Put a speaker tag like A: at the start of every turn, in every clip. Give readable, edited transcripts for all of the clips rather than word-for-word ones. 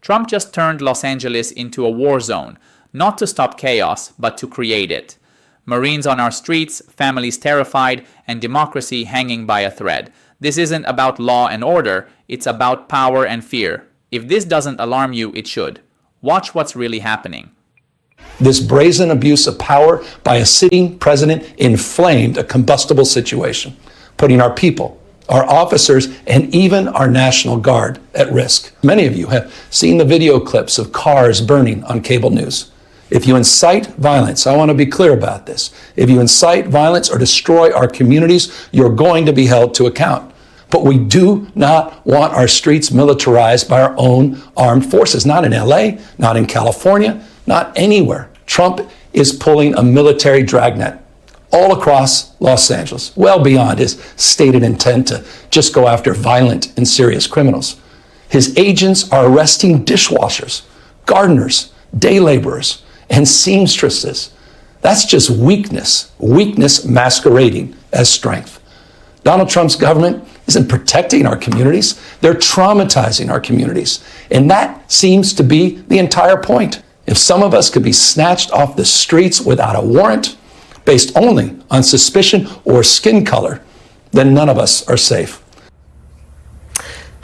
A: Trump just turned Los Angeles into a war zone, not to stop chaos, but to create it. Marines on our streets, families terrified, and democracy hanging by a thread. This isn't about law and order, it's about power and fear. If this doesn't alarm you, it should. Watch what's really happening.
B: This brazen abuse of power by a sitting president inflamed a combustible situation, putting our people, our officers, and even our National Guard at risk. Many of you have seen the video clips of cars burning on cable news. If you incite violence, I want to be clear about this. If you incite violence or destroy our communities, you're going to be held to account. But we do not want our streets militarized by our own armed forces, not in LA, not in California, not anywhere. Trump is pulling a military dragnet all across Los Angeles, well beyond his stated intent to just go after violent and serious criminals. His agents are arresting dishwashers, gardeners, day laborers, and seamstresses. That's just weakness masquerading as strength. Donald Trump's government isn't protecting our communities, they're traumatizing our communities. And that seems to be the entire point. If some of us could be snatched off the streets without a warrant, based only on suspicion or skin color, then none of us are safe.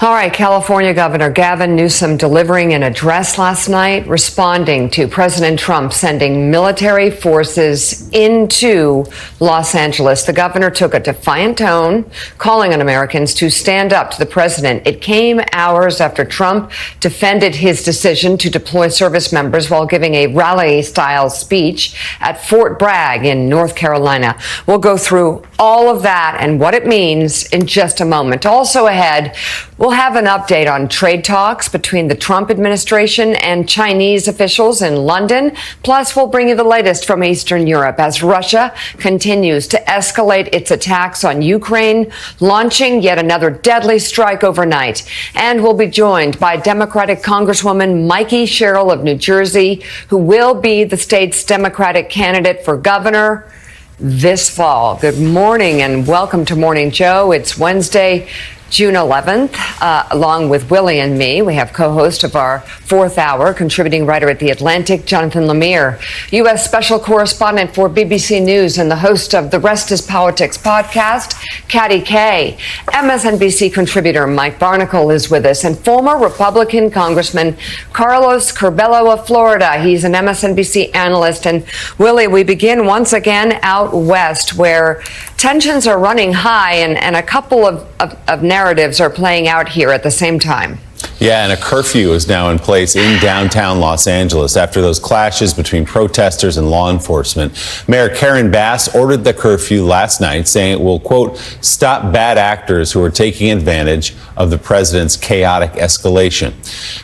C: All right, California Governor Gavin Newsom delivering an address last night, responding to President Trump sending military forces into Los Angeles. The governor took a defiant tone, calling on Americans to stand up to the president. It came hours after Trump defended his decision to deploy service members while giving a rally-style speech at Fort Bragg in North Carolina. We'll go through all of that and what it means in just a moment. Also ahead, we'll have an update on trade talks between the Trump administration and Chinese officials in London. Plus, we'll bring you the latest from Eastern Europe as Russia continues to escalate its attacks on Ukraine, launching yet another deadly strike overnight. And we'll be joined by Democratic Congresswoman Mikey Sherrill of New Jersey, who will be the state's Democratic candidate for governor this fall. Good morning and welcome to Morning Joe. It's Wednesday, June 11th, along with Willie and me. We have co-host of our fourth hour, contributing writer at The Atlantic, Jonathan Lemire, U.S. special correspondent for BBC News and the host of the Rest is Politics podcast, Katty Kay. MSNBC contributor Mike Barnicle is with us, and former Republican Congressman Carlos Curbelo of Florida. He's an MSNBC analyst. And Willie, we begin once again out west, where tensions are running high and a couple of narratives are playing out here at the same time.
D: Yeah, and a curfew is now in place in downtown Los Angeles after those clashes between protesters and law enforcement. Mayor Karen Bass ordered the curfew last night, saying it will, quote, stop bad actors who are taking advantage of the president's chaotic escalation.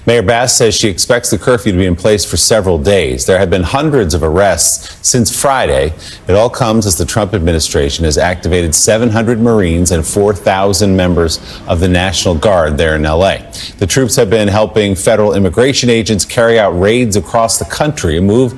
D: Mayor Bass says she expects the curfew to be in place for several days. There have been hundreds of arrests since Friday. It all comes as the Trump administration has activated 700 Marines and 4,000 members of the National Guard there in L.A. The troops have been helping federal immigration agents carry out raids across the country, a move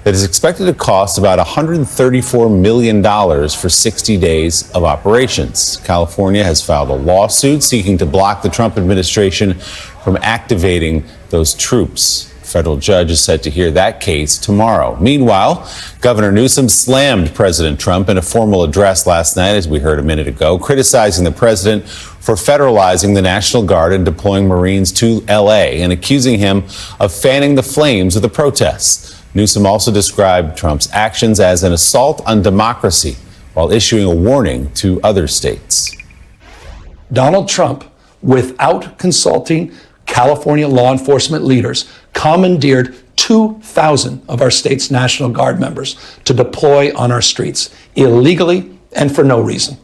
D: that is expected to cost about $134 million for 60 days of operations. California has filed a lawsuit seeking to block the Trump administration from activating those troops. A federal judge is set to hear that case tomorrow. Meanwhile, Governor Newsom slammed President Trump in a formal address last night, as we heard a minute ago, criticizing the president for federalizing the National Guard and deploying Marines to L.A. and accusing him of fanning the flames of the protests. Newsom also described Trump's actions as an assault on democracy while issuing a warning to other states.
B: Donald Trump, without consulting California law enforcement leaders, commandeered 2,000 of our state's National Guard members to deploy on our streets illegally and for no reason.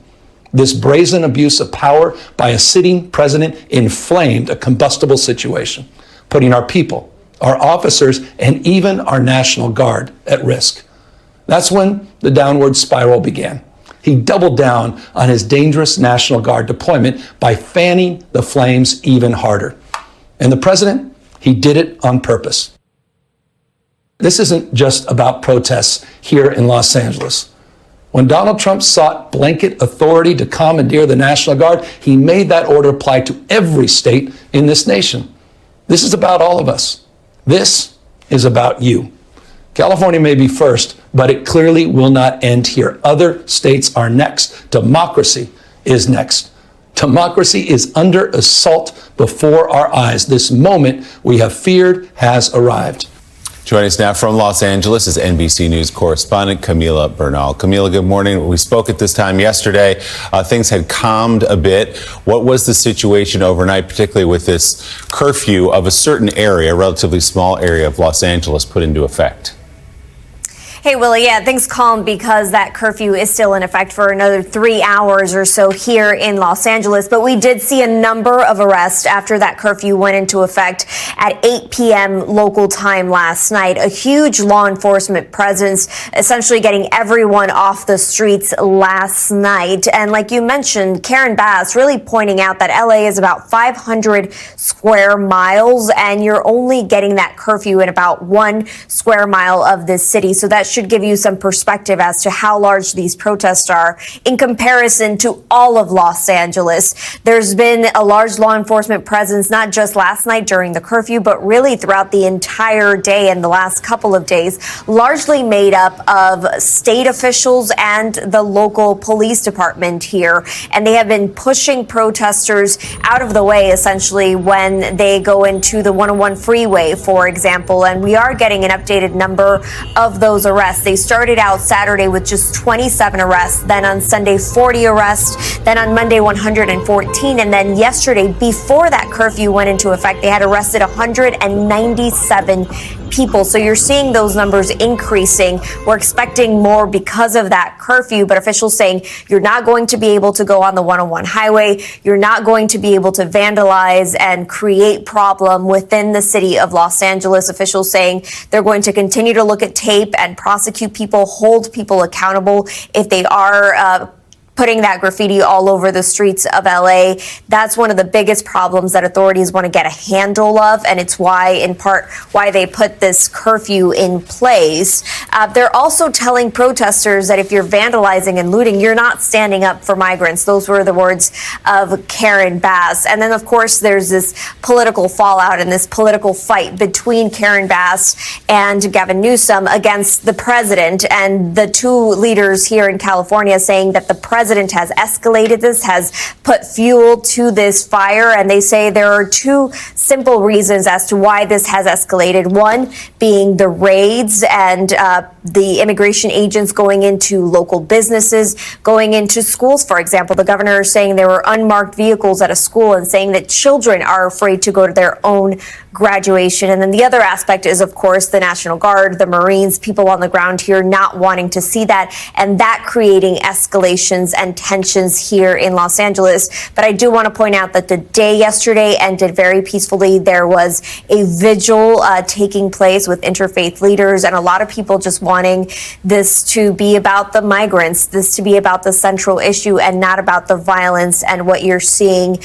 B: This brazen abuse of power by a sitting president inflamed a combustible situation, putting our people, our officers, and even our National Guard at risk. That's when the downward spiral began. He doubled down on his dangerous National Guard deployment by fanning the flames even harder. And the president, he did it on purpose. This isn't just about protests here in Los Angeles. When Donald Trump sought blanket authority to commandeer the National Guard, he made that order apply to every state in this nation. This is about all of us. This is about you. California may be first, but it clearly will not end here. Other states are next. Democracy is next. Democracy is under assault before our eyes. This moment we have feared has arrived.
D: Joining us now from Los Angeles is NBC News correspondent Camila Bernal. Camila, good morning. We spoke at this time yesterday. Things had calmed a bit. What was the situation overnight, particularly with this curfew of a certain area, a relatively small area of Los Angeles, put into effect?
E: Hey, Willie, yeah, things calmed because that curfew is still in effect for another 3 hours or so here in Los Angeles. But we did see a number of arrests after that curfew went into effect at 8 p.m. local time last night. A huge law enforcement presence, essentially getting everyone off the streets last night. And like you mentioned, Karen Bass really pointing out that LA is about 500 square miles, and you're only getting that curfew in about 1 square mile of this city. So that should give you some perspective as to how large these protests are in comparison to all of Los Angeles. There's been a large law enforcement presence, not just last night during the curfew, but really throughout the entire day and the last couple of days, largely made up of state officials and the local police department here. And they have been pushing protesters out of the way, essentially, when they go into the 101 freeway, for example. And we are getting an updated number of those arrests. They started out Saturday with just 27 arrests, then on Sunday 40 arrests, then on Monday 114, and then yesterday, before that curfew went into effect, they had arrested 197 people. So you're seeing those numbers increasing. We're expecting more because of that curfew, but officials saying you're not going to be able to go on the 101 highway. You're not going to be able to vandalize and create problem within the city of Los Angeles. Officials saying they're going to continue to look at tape and prosecute people, hold people accountable if they are putting that graffiti all over the streets of LA. That's one of the biggest problems that authorities want to get a handle of, and it's why, in part, why they put this curfew in place. They're also telling protesters that if you're vandalizing and looting, you're not standing up for migrants. Those were the words of Karen Bass. And then, of course, there's this political fallout and this political fight between Karen Bass and Gavin Newsom against the president, and the two leaders here in California saying that the president has escalated this, has put fuel to this fire, and they say there are two simple reasons as to why this has escalated. One being the raids and the immigration agents going into local businesses, going into schools, for example. The governor is saying there were unmarked vehicles at a school and saying that children are afraid to go to their own graduation. And then the other aspect is, of course, the National Guard, the Marines, people on the ground here not wanting to see that, and that creating escalations and tensions here in Los Angeles. But I do want to point out that the day yesterday ended very peacefully. There was a vigil taking place with interfaith leaders and a lot of people just wanting this to be about the migrants, this to be about the central issue and not about the violence and what you're seeing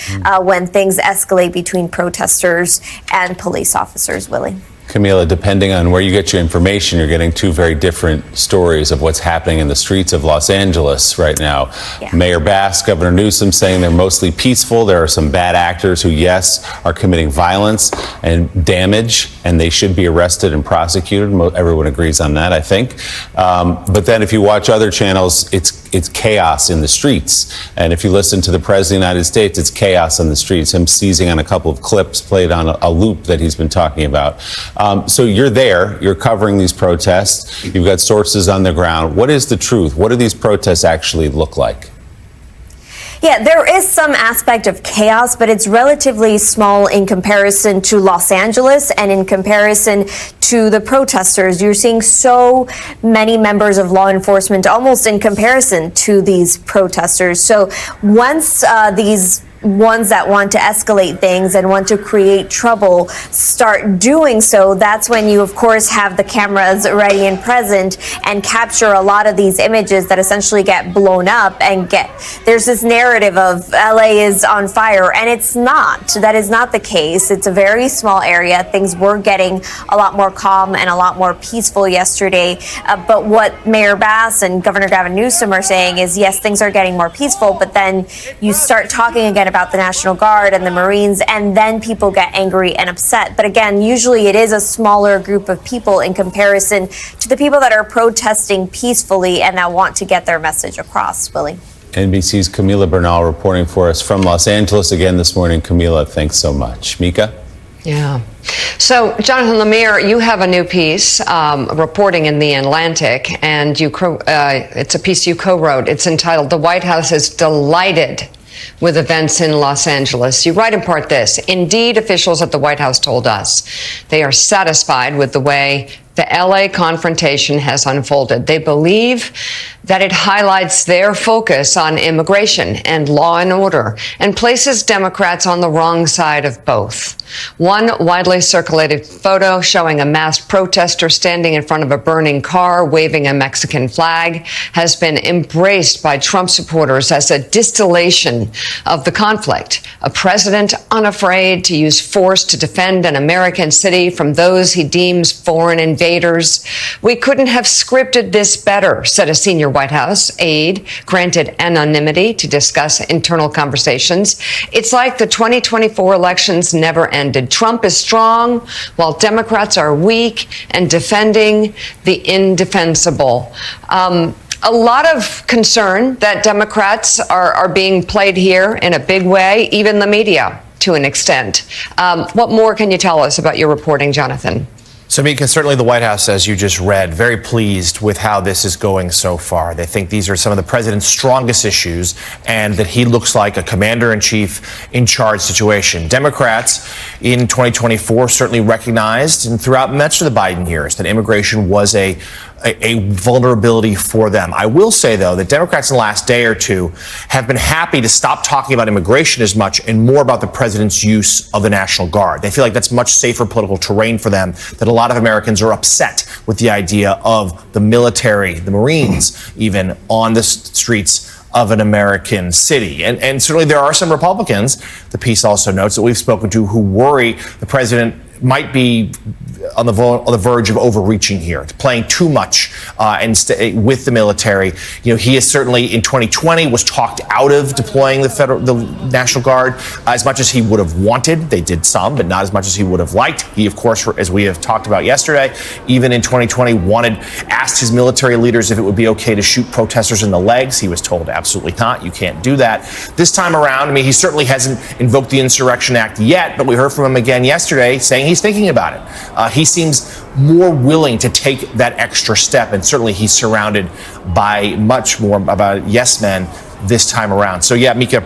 E: when things escalate between protesters and police officers, Willie.
D: Camila, depending on where you get your information, you're getting two very different stories of what's happening in the streets of Los Angeles right now. Yeah. Mayor Bass, Governor Newsom saying they're mostly peaceful. There are some bad actors who, yes, are committing violence and damage, and they should be arrested and prosecuted. Everyone agrees on that, I think. But then if you watch other channels, it's chaos in the streets. And if you listen to the President of the United States, it's chaos on the streets. Him seizing on a couple of clips played on a loop that he's been talking about. So you're there, you're covering these protests, you've got sources on the ground. What is the truth? What do these protests actually look like?
E: Yeah, there is some aspect of chaos, but it's relatively small in comparison to Los Angeles and in comparison to the protesters. You're seeing so many members of law enforcement almost in comparison to these protesters. So once these ones that want to escalate things and want to create trouble start doing so, that's when you, of course, have the cameras ready and present and capture a lot of these images that essentially get blown up and there's this narrative of LA is on fire, and it's not. That is not the case. It's a very small area. Things were getting a lot more calm and a lot more peaceful yesterday. But what Mayor Bass and Governor Gavin Newsom are saying is, yes, things are getting more peaceful, but then you start talking again about the National Guard and the Marines, and then people get angry and upset. But again, usually it is a smaller group of people in comparison to the people that are protesting peacefully and that want to get their message across. Willie.
D: NBC's Camila Bernal reporting for us from Los Angeles again this morning. Camila, thanks so much. Mika?
C: Yeah. So, Jonathan Lemire, you have a new piece reporting in The Atlantic, and it's a piece you co-wrote. It's entitled, "The White House is Delighted with Events in Los Angeles." You write in part this: "Indeed, officials at the White House told us they are satisfied with the way the LA confrontation has unfolded. They believe that it highlights their focus on immigration and law and order and places Democrats on the wrong side of both. One widely circulated photo showing a masked protester standing in front of a burning car waving a Mexican flag has been embraced by Trump supporters as a distillation of the conflict. A president unafraid to use force to defend an American city from those he deems foreign invaders. We couldn't have scripted this better," said a senior White House aide, granted anonymity to discuss internal conversations. "It's like the 2024 elections never ended. Trump is strong while Democrats are weak and defending the indefensible." A lot of concern that Democrats are being played here in a big way, even the media to an extent. What more can you tell us about your reporting, Jonathan?
F: So, Mika, certainly the White House, as you just read, very pleased with how this is going so far. They think these are some of the president's strongest issues and that he looks like a commander-in-chief in charge situation. Democrats in 2024 certainly recognized, and throughout much of the Biden years, that immigration was a vulnerability for them. I will say, though, that Democrats in the last day or two have been happy to stop talking about immigration as much and more about the president's use of the National Guard. They feel like that's much safer political terrain for them, that a lot of Americans are upset with the idea of the military, the Marines, even on the streets of an American city. And certainly there are some Republicans, the piece also notes, that we've spoken to who worry the president might be on the verge of overreaching here, playing too much with the military. You know, he is certainly in 2020 was talked out of deploying the National Guard as much as he would have wanted. They did some, but not as much as he would have liked. He, of course, as we have talked about yesterday, even in 2020 asked his military leaders if it would be okay to shoot protesters in the legs. He was told absolutely not. You can't do that. This time around, I mean, he certainly hasn't invoked the Insurrection Act yet, but we heard from him again yesterday saying he's thinking about it. He seems more willing to take that extra step, and certainly he's surrounded by much more about yes men this time around. So yeah, Mika,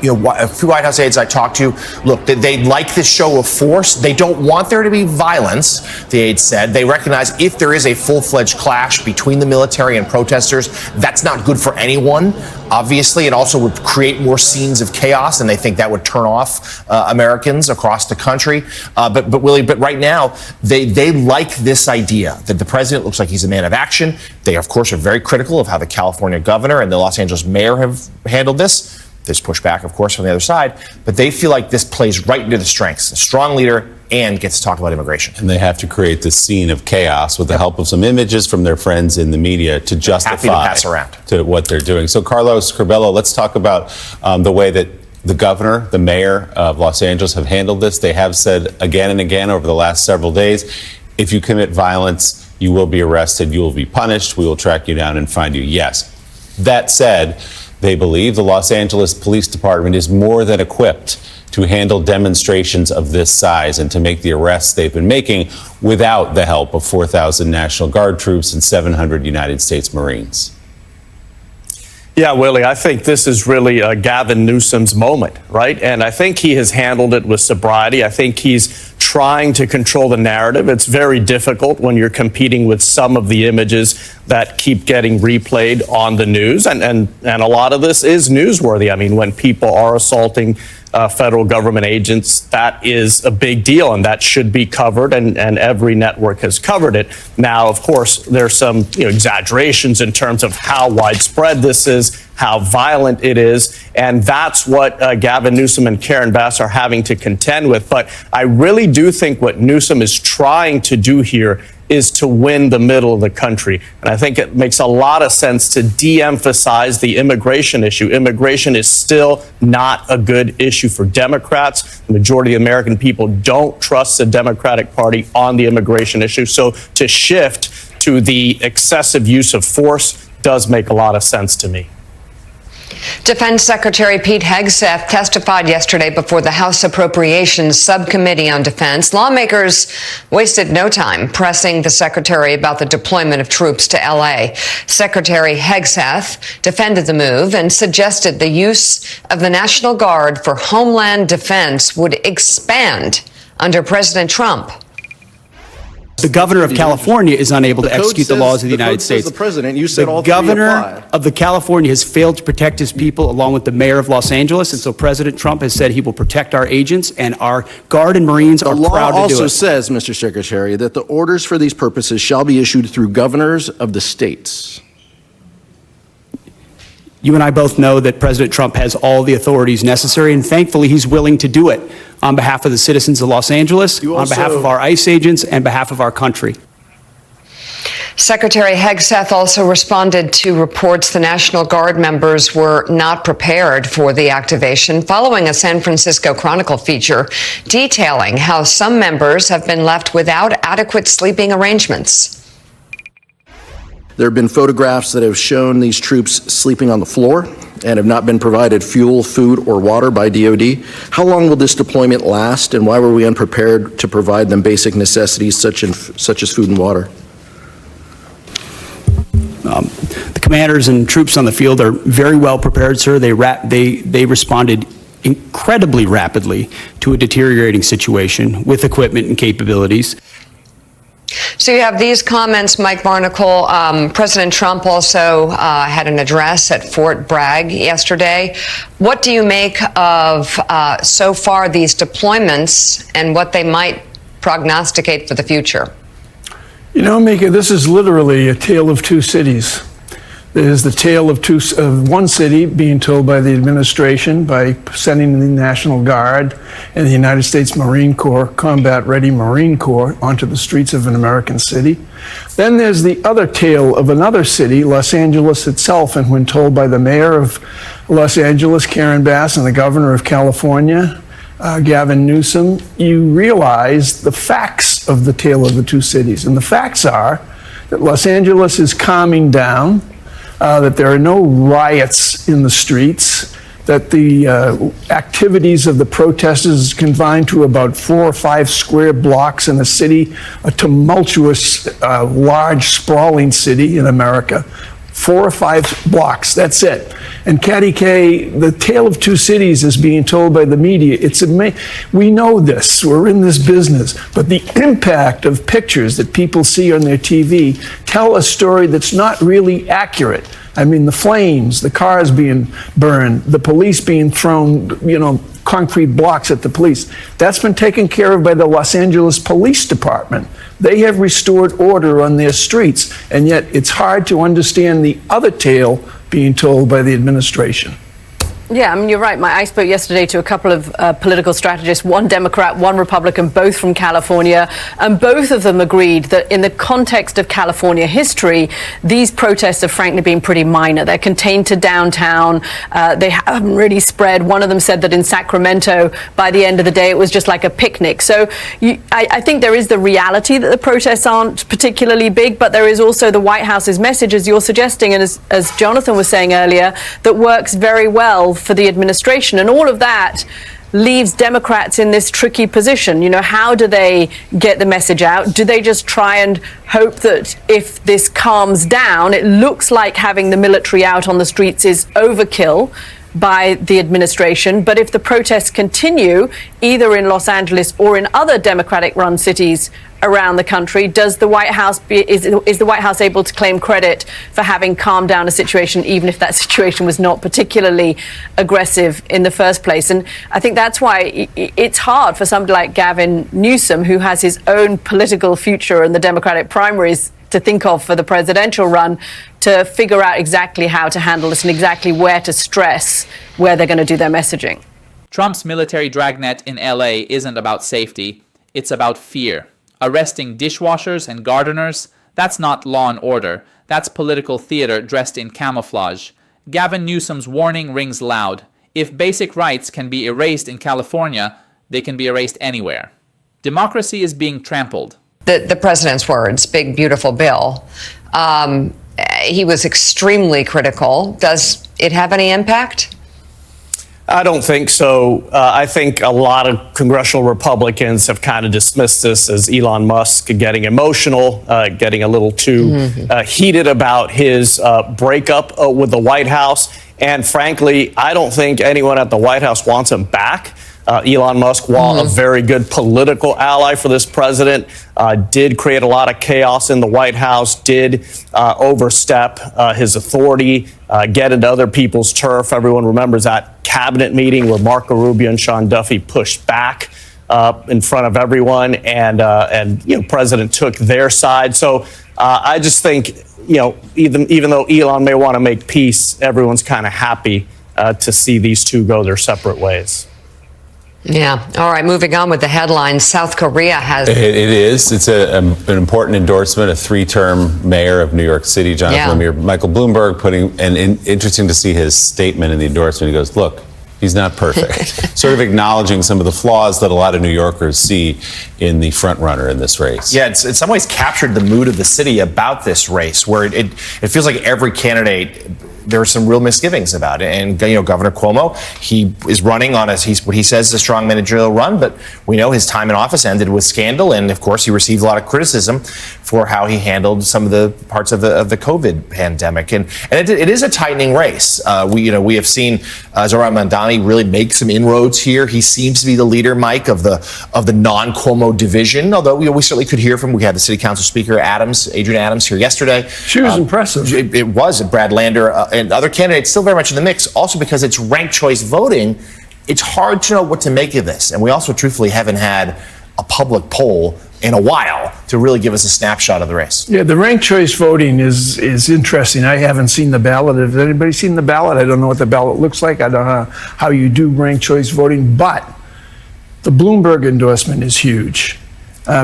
F: you know, a few White House aides I talked to, look, they like this show of force. They don't want there to be violence, the aides said. They recognize if there is a full-fledged clash between the military and protesters, that's not good for anyone, obviously. It also would create more scenes of chaos, and they think that would turn off Americans across the country. But Willie, right now, they like this idea that the president looks like he's a man of action. They, of course, are very critical of how the California governor and the Los Angeles mayor have handled this. There's pushback, of course, from the other side, but they feel like this plays right into the strengths. A strong leader and gets to talk about immigration.
D: And they have to create this scene of chaos with the help of some images from their friends in the media to justify to what they're doing. So, Carlos Curbelo, let's talk about the way that the governor, the mayor of Los Angeles have handled this. They have said again and again over the last several days, if you commit violence, you will be arrested, you will be punished, we will track you down and find you. Yes. That said, they believe the Los Angeles Police Department is more than equipped to handle demonstrations of this size and to make the arrests they've been making without the help of 4,000 National Guard troops and 700 United States Marines.
G: Yeah, Willie, I think this is really Gavin Newsom's moment, right? And I think he has handled it with sobriety. I think he's trying to control the narrative. It's very difficult when you're competing with some of the images that keep getting replayed on the news. And a lot of this is newsworthy. I mean, when people are assaulting federal government agents, that is a big deal, and that should be covered, and every network has covered it. Now, of course, there's some exaggerations in terms of how widespread this is, how violent it is, and that's what Gavin Newsom and Karen Bass are having to contend with. But I really do think what Newsom is trying to do here is to win the middle of the country. And I think it makes a lot of sense to de-emphasize the immigration issue. Immigration is still not a good issue for Democrats. The majority of the American people don't trust the Democratic Party on the immigration issue. So to shift to the excessive use of force does make a lot of sense to me.
C: Defense Secretary Pete Hegseth testified yesterday before the House Appropriations Subcommittee on Defense. Lawmakers wasted no time pressing the secretary about the deployment of troops to L.A. Secretary Hegseth defended the move and suggested the use of the National Guard for Homeland Defense would expand under President Trump.
H: The governor of California is unable to execute the laws of the United States.
I: The president, you said all
H: the governor of the California has failed to protect his people, along with the mayor of Los Angeles, and so President Trump has said he will protect our agents, and our Guard and Marines are proud to do it.
I: The law also says, Mr. Secretary, that the orders for these purposes shall be issued through governors of the states.
H: You and I both know that President Trump has all the authorities necessary, and thankfully he's willing to do it on behalf of the citizens of Los Angeles, on behalf of our ICE agents, and behalf of our country.
C: Secretary Hegseth also responded to reports the National Guard members were not prepared for the activation following a San Francisco Chronicle feature detailing how some members have been left without adequate sleeping arrangements.
I: There have been photographs that have shown these troops sleeping on the floor and have not been provided fuel, food, or water by DoD. How long will this deployment last, and why were we unprepared to provide them basic necessities such as food and water?
H: The commanders and troops on the field are very well prepared, sir. They responded incredibly rapidly to a deteriorating situation with equipment and capabilities.
C: So you have these comments, Mike Barnacle. President Trump also had an address at Fort Bragg yesterday. What do you make of so far these deployments and what they might prognosticate for the future?
J: You know, Mika, this is literally a tale of two cities. There's the tale of one city being told by the administration by sending the National Guard and the United States Marine Corps, combat-ready Marine Corps, onto the streets of an American city. Then there's the other tale of another city, Los Angeles itself, and when told by the mayor of Los Angeles, Karen Bass, and the governor of California, Gavin Newsom, you realize the facts of the tale of the two cities. And the facts are that Los Angeles is calming down, that there are no riots in the streets, that the activities of the protesters is confined to about 4 or 5 square blocks in a city, a tumultuous, large, sprawling city in America. 4 or 5 blocks, that's it. And Katty K, the tale of two cities is being told by the media. It's we know this, we're in this business, but the impact of pictures that people see on their TV tell a story that's not really accurate. I mean, the flames, the cars being burned, the police being thrown, concrete blocks at the police. That's been taken care of by the Los Angeles Police Department. They have restored order on their streets, and yet it's hard to understand the other tale being told by the administration.
K: Yeah, I mean, you're right. I spoke yesterday to a couple of political strategists, one Democrat, one Republican, both from California, and both of them agreed that in the context of California history, these protests have frankly been pretty minor. They're contained to downtown. They haven't really spread. One of them said that in Sacramento, by the end of the day, it was just like a picnic. So I think there is the reality that the protests aren't particularly big, but there is also the White House's message, as you're suggesting, and as Jonathan was saying earlier, that works very well for the administration. And all of that leaves Democrats in this tricky position. How do they get the message out? Do they just try and hope that if this calms down, it looks like having the military out on the streets is overkill by the administration, but if the protests continue, either in Los Angeles or in other Democratic-run cities around the country, is the White House able to claim credit for having calmed down a situation, even if that situation was not particularly aggressive in the first place? And I think that's why it's hard for somebody like Gavin Newsom, who has his own political future in the Democratic primaries to think of for the presidential run, to figure out exactly how to handle this and exactly where to stress where they're going to do their messaging.
A: Trump's military dragnet in LA isn't about safety, it's about fear. Arresting dishwashers and gardeners, that's not law and order. That's political theater dressed in camouflage. Gavin Newsom's warning rings loud. If basic rights can be erased in California, they can be erased anywhere. Democracy is being trampled.
C: The president's words, big, beautiful bill. He was extremely critical. Does it have any impact?
G: I don't think so. I think a lot of congressional Republicans have kind of dismissed this as Elon Musk getting emotional, getting a little too heated about his breakup with the White House. And frankly, I don't think anyone at the White House wants him back. Elon Musk, while a very good political ally for this president, did create a lot of chaos in the White House, did overstep his authority, get into other people's turf. Everyone remembers that cabinet meeting where Marco Rubio and Sean Duffy pushed back in front of everyone, and President took their side. So I just think, even though Elon may want to make peace, everyone's kind of happy to see these two go their separate ways.
C: Yeah. All right. Moving on with the headlines. South Korea has.
D: It is. It's an important endorsement. A 3-term mayor of New York City, Jonathan Lemire, Michael Bloomberg, interesting to see his statement in the endorsement. He goes, look, he's not perfect. Sort of acknowledging some of the flaws that a lot of New Yorkers see in the front runner in this race.
F: Yeah, it's in some ways captured the mood of the city about this race, where it feels like every candidate, there are some real misgivings about it. And, Governor Cuomo, he is running on what he says is a strong managerial run, but we know his time in office ended with scandal. And of course, he received a lot of criticism for how he handled some of the parts of the COVID pandemic. And it is a tightening race. We have seen Zohran Mamdani really make some inroads here. He seems to be the leader, Mike, of the non-Cuomo division, although we certainly could hear from, we had the city council speaker, Adrian Adams, here yesterday.
J: She was impressive.
F: It was. Brad Lander and other candidates still very much in the mix. Also, because it's ranked choice voting, it's hard to know what to make of this. And we also truthfully haven't had a public poll in a while to really give us a snapshot of the race.
J: Yeah, the ranked choice voting is interesting. I haven't seen the ballot. Has anybody seen the ballot? I don't know what the ballot looks like. I don't know how you do ranked choice voting, but the Bloomberg endorsement is huge.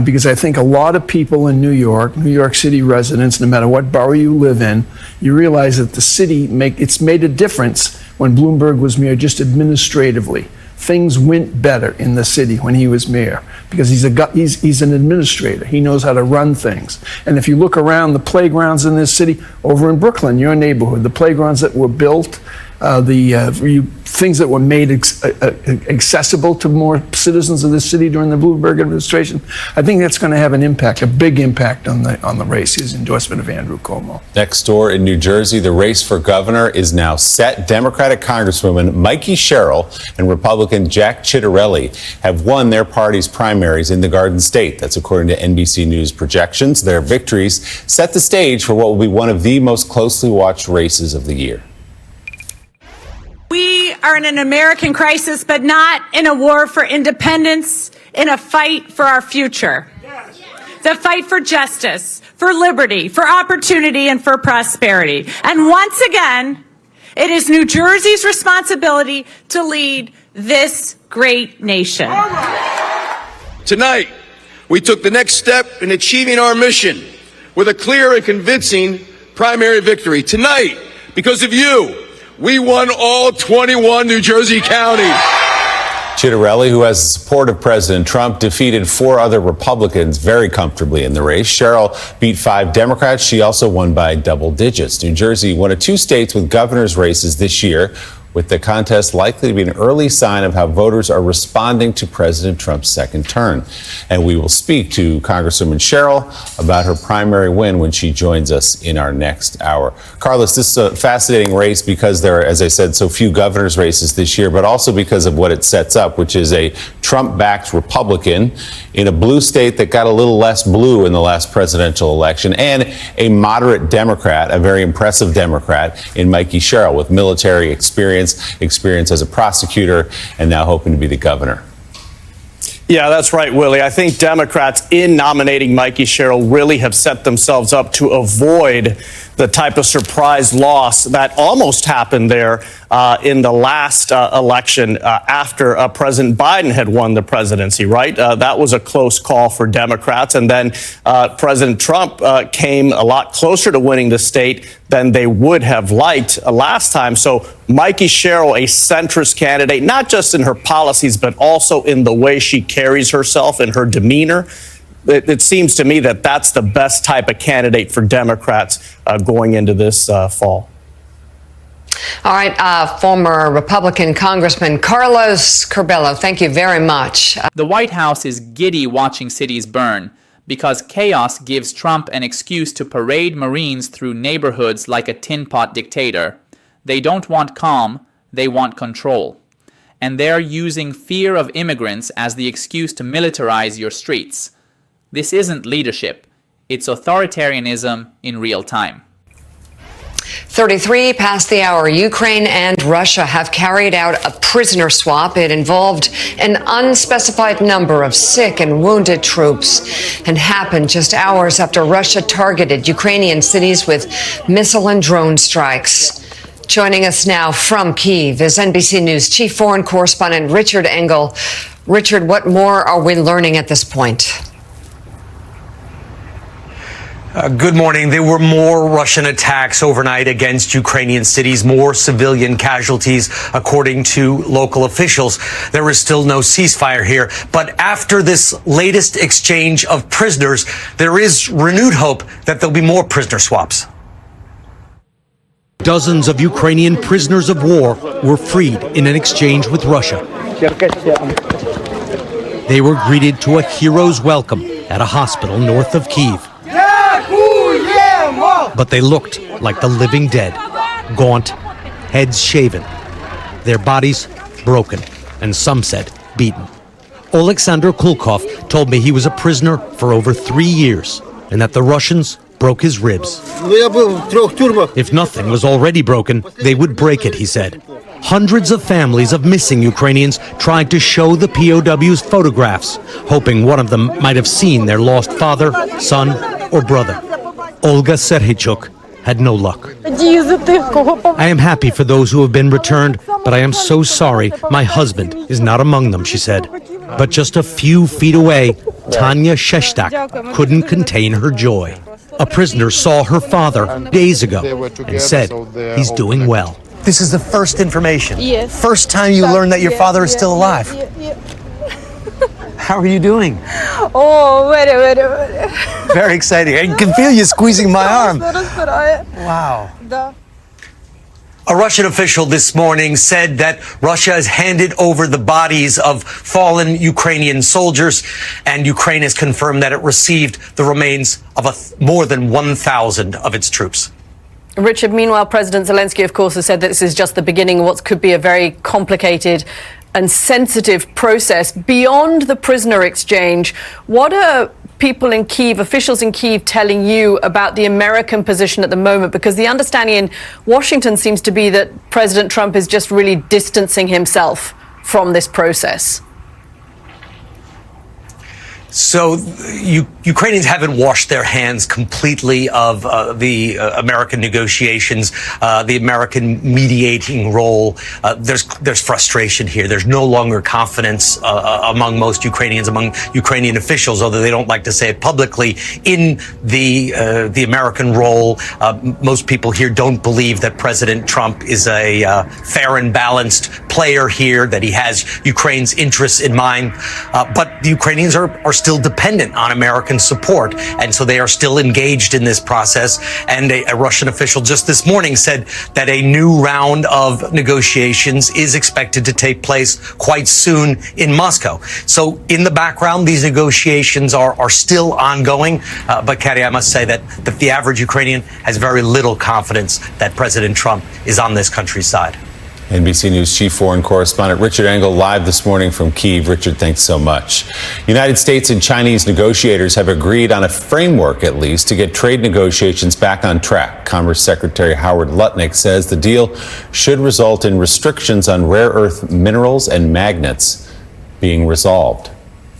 J: Because I think a lot of people in New York City residents, no matter what borough you live in, you realize that the city it's made a difference when Bloomberg was mayor, just administratively. Things went better in the city when he was mayor because he's an administrator. He knows how to run things. And if you look around the playgrounds in this city, over in Brooklyn, your neighborhood, the playgrounds that were built, things that were made accessible to more citizens of the city during the Bloomberg administration, I think that's going to have an impact, a big impact on the race, his endorsement of Andrew Cuomo.
D: Next door in New Jersey, the race for governor is now set. Democratic Congresswoman Mikey Sherrill and Republican Jack Ciattarelli have won their party's primaries in the Garden State. That's according to NBC News projections. Their victories set the stage for what will be one of the most closely watched races of the year.
L: We are in an American crisis, but not in a war for independence, in a fight for our future. The fight for justice, for liberty, for opportunity, and for prosperity. And once again, it is New Jersey's responsibility to lead this great nation.
M: Tonight, we took the next step in achieving our mission with a clear and convincing primary victory. Tonight, because of you, we won all 21 New Jersey counties.
D: Ciattarelli, who has the support of President Trump, defeated 4 other Republicans very comfortably in the race. Sherrill beat 5 Democrats. She also won by double digits. New Jersey, one of 2 states with governor's races this year, with the contest likely to be an early sign of how voters are responding to President Trump's second term. And we will speak to Congresswoman Sherrill about her primary win when she joins us in our next hour. Carlos, this is a fascinating race because there are, as I said, so few governor's races this year, but also because of what it sets up, which is a Trump-backed Republican in a blue state that got a little less blue in the last presidential election, and a moderate Democrat, a very impressive Democrat in Mikey Sherrill with military experience as a prosecutor, and now hoping to be the governor.
G: Yeah, that's right, Willie. I think Democrats, in nominating Mikey Sherrill, really have set themselves up to avoid the type of surprise loss that almost happened there in the last election after President Biden had won the presidency, right? That was a close call for Democrats. And then President Trump came a lot closer to winning the state than they would have liked last time. So Mikey Sherrill, a centrist candidate, not just in her policies, but also in the way she carries herself and her demeanor. It seems to me that that's the best type of candidate for Democrats going into this fall.
C: All right, former Republican Congressman Carlos Curbelo, thank you very much.
A: The White House is giddy watching cities burn because chaos gives Trump an excuse to parade Marines through neighborhoods like a tin pot dictator. They don't want calm, they want control. And they're using fear of immigrants as the excuse to militarize your streets. This isn't leadership, it's authoritarianism in real time.
C: 33 past the hour. Ukraine and Russia have carried out a prisoner swap. It involved an unspecified number of sick and wounded troops and happened just hours after Russia targeted Ukrainian cities with missile and drone strikes. Joining us now from Kyiv is NBC News chief foreign correspondent Richard Engel. Richard, what more are we learning at this point?
N: Good morning. There were more Russian attacks overnight against Ukrainian cities, more civilian casualties, according to local officials. There is still no ceasefire here. But after this latest exchange of prisoners, there is renewed hope that there'll be more prisoner swaps.
O: Dozens of Ukrainian prisoners of war were freed in an exchange with Russia. They were greeted to a hero's welcome at a hospital north of Kyiv. But they looked like the living dead, gaunt, heads shaven, their bodies broken, and some said beaten. Oleksandr Kulkov told me he was a prisoner for over 3 years and that the Russians broke his ribs. If nothing was already broken, they would break it, he said. Hundreds of families of missing Ukrainians tried to show the POWs photographs, hoping one of them might have seen their lost father, son, or brother. Olga Serhichuk had no luck. I am happy for those who have been returned, but I am so sorry my husband is not among them, she said. But just a few feet away, Tanya Shestak couldn't contain her joy. A prisoner saw her father days ago and said he's doing well.
P: This is the first information.
Q: Yes.
P: First time you learned that your father is still alive. How are you doing?
Q: Oh, very.
P: Very exciting. I can feel you squeezing my arm. Wow.
N: A Russian official this morning said that Russia has handed over the bodies of fallen Ukrainian soldiers, and Ukraine has confirmed that it received the remains of more than 1,000 of its troops.
K: Richard, meanwhile, President Zelensky, of course, has said that this is just the beginning of what could be a very complicated and sensitive process. Beyond the prisoner exchange, what are people in Kyiv, officials in Kyiv, telling you about the American position at the moment? Because the understanding in Washington seems to be that President Trump is just really distancing himself from this process.
N: So Ukrainians haven't washed their hands completely of the American negotiations, the American mediating role. There's frustration here. There's no longer confidence among most Ukrainians, among Ukrainian officials, although they don't like to say it publicly, in the American role. Most people here don't believe that President Trump is a fair and balanced player here, that he has Ukraine's interests in mind. But the Ukrainians are still dependent on American support, and so they are still engaged in this process. And a Russian official just this morning said that a new round of negotiations is expected to take place quite soon in Moscow. So in the background, these negotiations are still ongoing. But Kathy, I must say that the average Ukrainian has very little confidence that President Trump is on this country's side.
D: NBC News chief foreign correspondent Richard Engel live this morning from Kyiv. Richard, thanks so much. United States and Chinese negotiators have agreed on a framework, at least, to get trade negotiations back on track. Commerce Secretary Howard Lutnick says the deal should result in restrictions on rare earth minerals and magnets being resolved.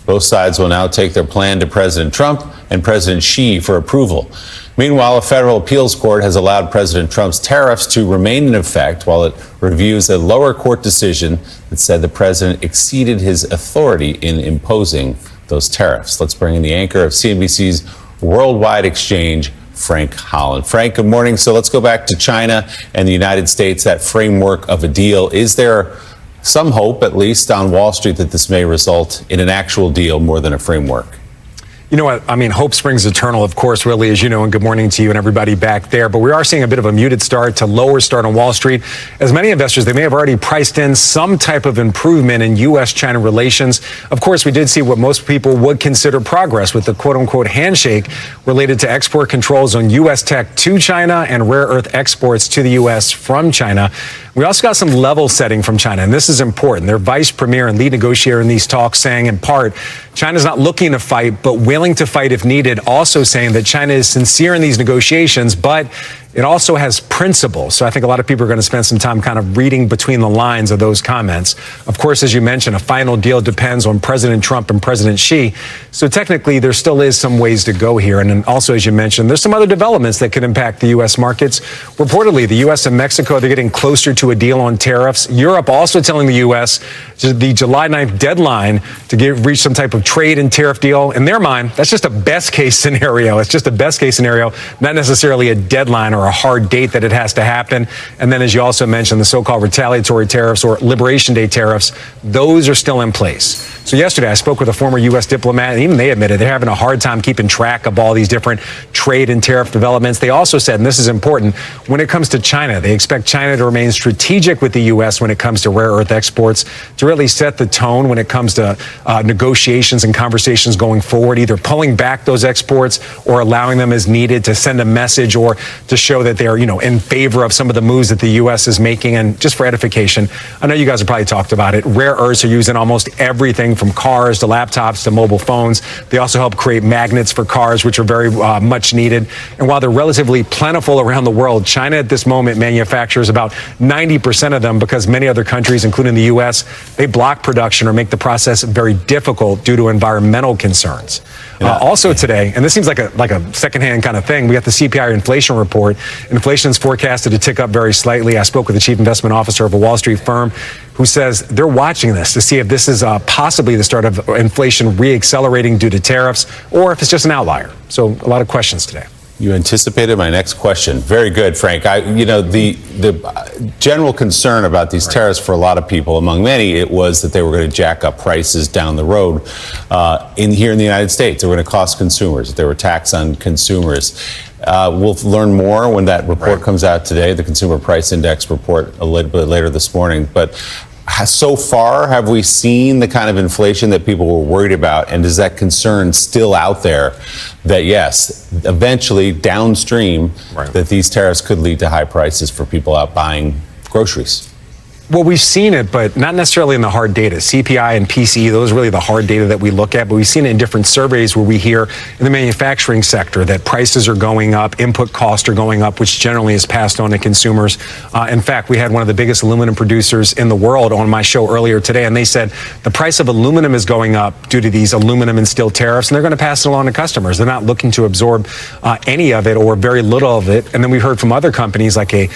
D: Both sides will now take their plan to President Trump and President Xi for approval. Meanwhile, a federal appeals court has allowed President Trump's tariffs to remain in effect while it reviews a lower court decision that said the president exceeded his authority in imposing those tariffs. Let's bring in the anchor of CNBC's Worldwide Exchange, Frank Holland. Frank, good morning. So let's go back to China and the United States, that framework of a deal. Is there some hope, at least on Wall Street, that this may result in an actual deal more than a framework?
R: You know what? I mean, hope springs eternal, of course, really, as you know, and good morning to you and everybody back there. But we are seeing a bit of a muted start to lower start on Wall Street. As many investors, they may have already priced in some type of improvement in U.S.-China relations. Of course, we did see what most people would consider progress with the quote-unquote handshake related to export controls on U.S. tech to China and rare earth exports to the U.S. from China. We also got some level setting from China, and this is important. Their vice premier and lead negotiator in these talks saying, in part, China's not looking to fight, but willing to fight if needed, also saying that China is sincere in these negotiations, but it also has principles. So I think a lot of people are going to spend some time kind of reading between the lines of those comments. Of course, as you mentioned, a final deal depends on President Trump and President Xi. So technically, there still is some ways to go here. And then also, as you mentioned, there's some other developments that could impact the U.S. markets. Reportedly, the U.S. and Mexico, they're getting closer to a deal on tariffs. Europe also telling the U.S. the July 9th deadline to reach some type of trade and tariff deal. In their mind, that's just a best case scenario. It's just a best case scenario, not necessarily a deadline or a hard date that it has to happen. And then, as you also mentioned, the so-called retaliatory tariffs or Liberation Day tariffs, those are still in place. So yesterday, I spoke with a former U.S. diplomat, and even they admitted they're having a hard time keeping track of all these different trade and tariff developments. They also said, and this is important, when it comes to China, they expect China to remain strategic with the U.S. when it comes to rare earth exports, to really set the tone when it comes to negotiations and conversations going forward, either pulling back those exports or allowing them as needed to send a message or to show that they're, in favor of some of the moves that the U.S. is making. And just for edification, I know you guys have probably talked about it. Rare earths are used in almost everything from cars to laptops to mobile phones. They also help create magnets for cars, which are very much needed. And while they're relatively plentiful around the world, China at this moment manufactures about 90% of them because many other countries, including the U.S., they block production or make the process very difficult due to environmental concerns. Also today, and this seems like a secondhand kind of thing, we got the CPI inflation report. Inflation is forecasted to tick up very slightly. I spoke with the chief investment officer of a Wall Street firm who says they're watching this to see if this is possibly the start of inflation re-accelerating due to tariffs or if it's just an outlier. So a lot of questions today.
D: You anticipated my next question. Very good, Frank. The general concern about these tariffs for a lot of people, among many, it was that they were going to jack up prices down the road here in the United States. They were going to cost consumers. They were a tax on consumers. We'll learn more when that report comes out today, the Consumer Price Index report a little bit later this morning. But so far, have we seen the kind of inflation that people were worried about? And is that concern still out there that, yes, eventually downstream, that these tariffs could lead to high prices for people out buying groceries?
R: Well, we've seen it, but not necessarily in the hard data. CPI and PCE, those are really the hard data that we look at. But we've seen it in different surveys where we hear in the manufacturing sector that prices are going up, input costs are going up, which generally is passed on to consumers. In fact, we had one of the biggest aluminum producers in the world on my show earlier today, and they said the price of aluminum is going up due to these aluminum and steel tariffs, and they're going to pass it along to customers. They're not looking to absorb any of it or very little of it. And then we heard from other companies like a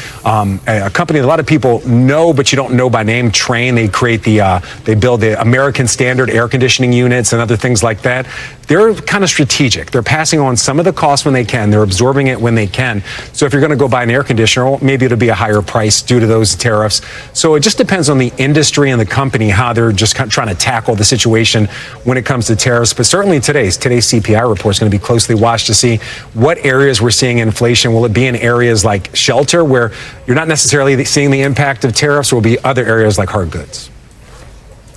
R: company that a lot of people know, but you don't know by name, Train. They create they build the American standard air conditioning units and other things like that. They're kind of strategic. They're passing on some of the costs when they can. They're absorbing it when they can. So if you're going to go buy an air conditioner, well, maybe it'll be a higher price due to those tariffs. So it just depends on the industry and the company, how they're just kind of trying to tackle the situation when it comes to tariffs. But certainly today's CPI report is going to be closely watched to see what areas we're seeing inflation. Will it be in areas like shelter where you're not necessarily seeing the impact of tariffs, or will it be other areas like hard goods?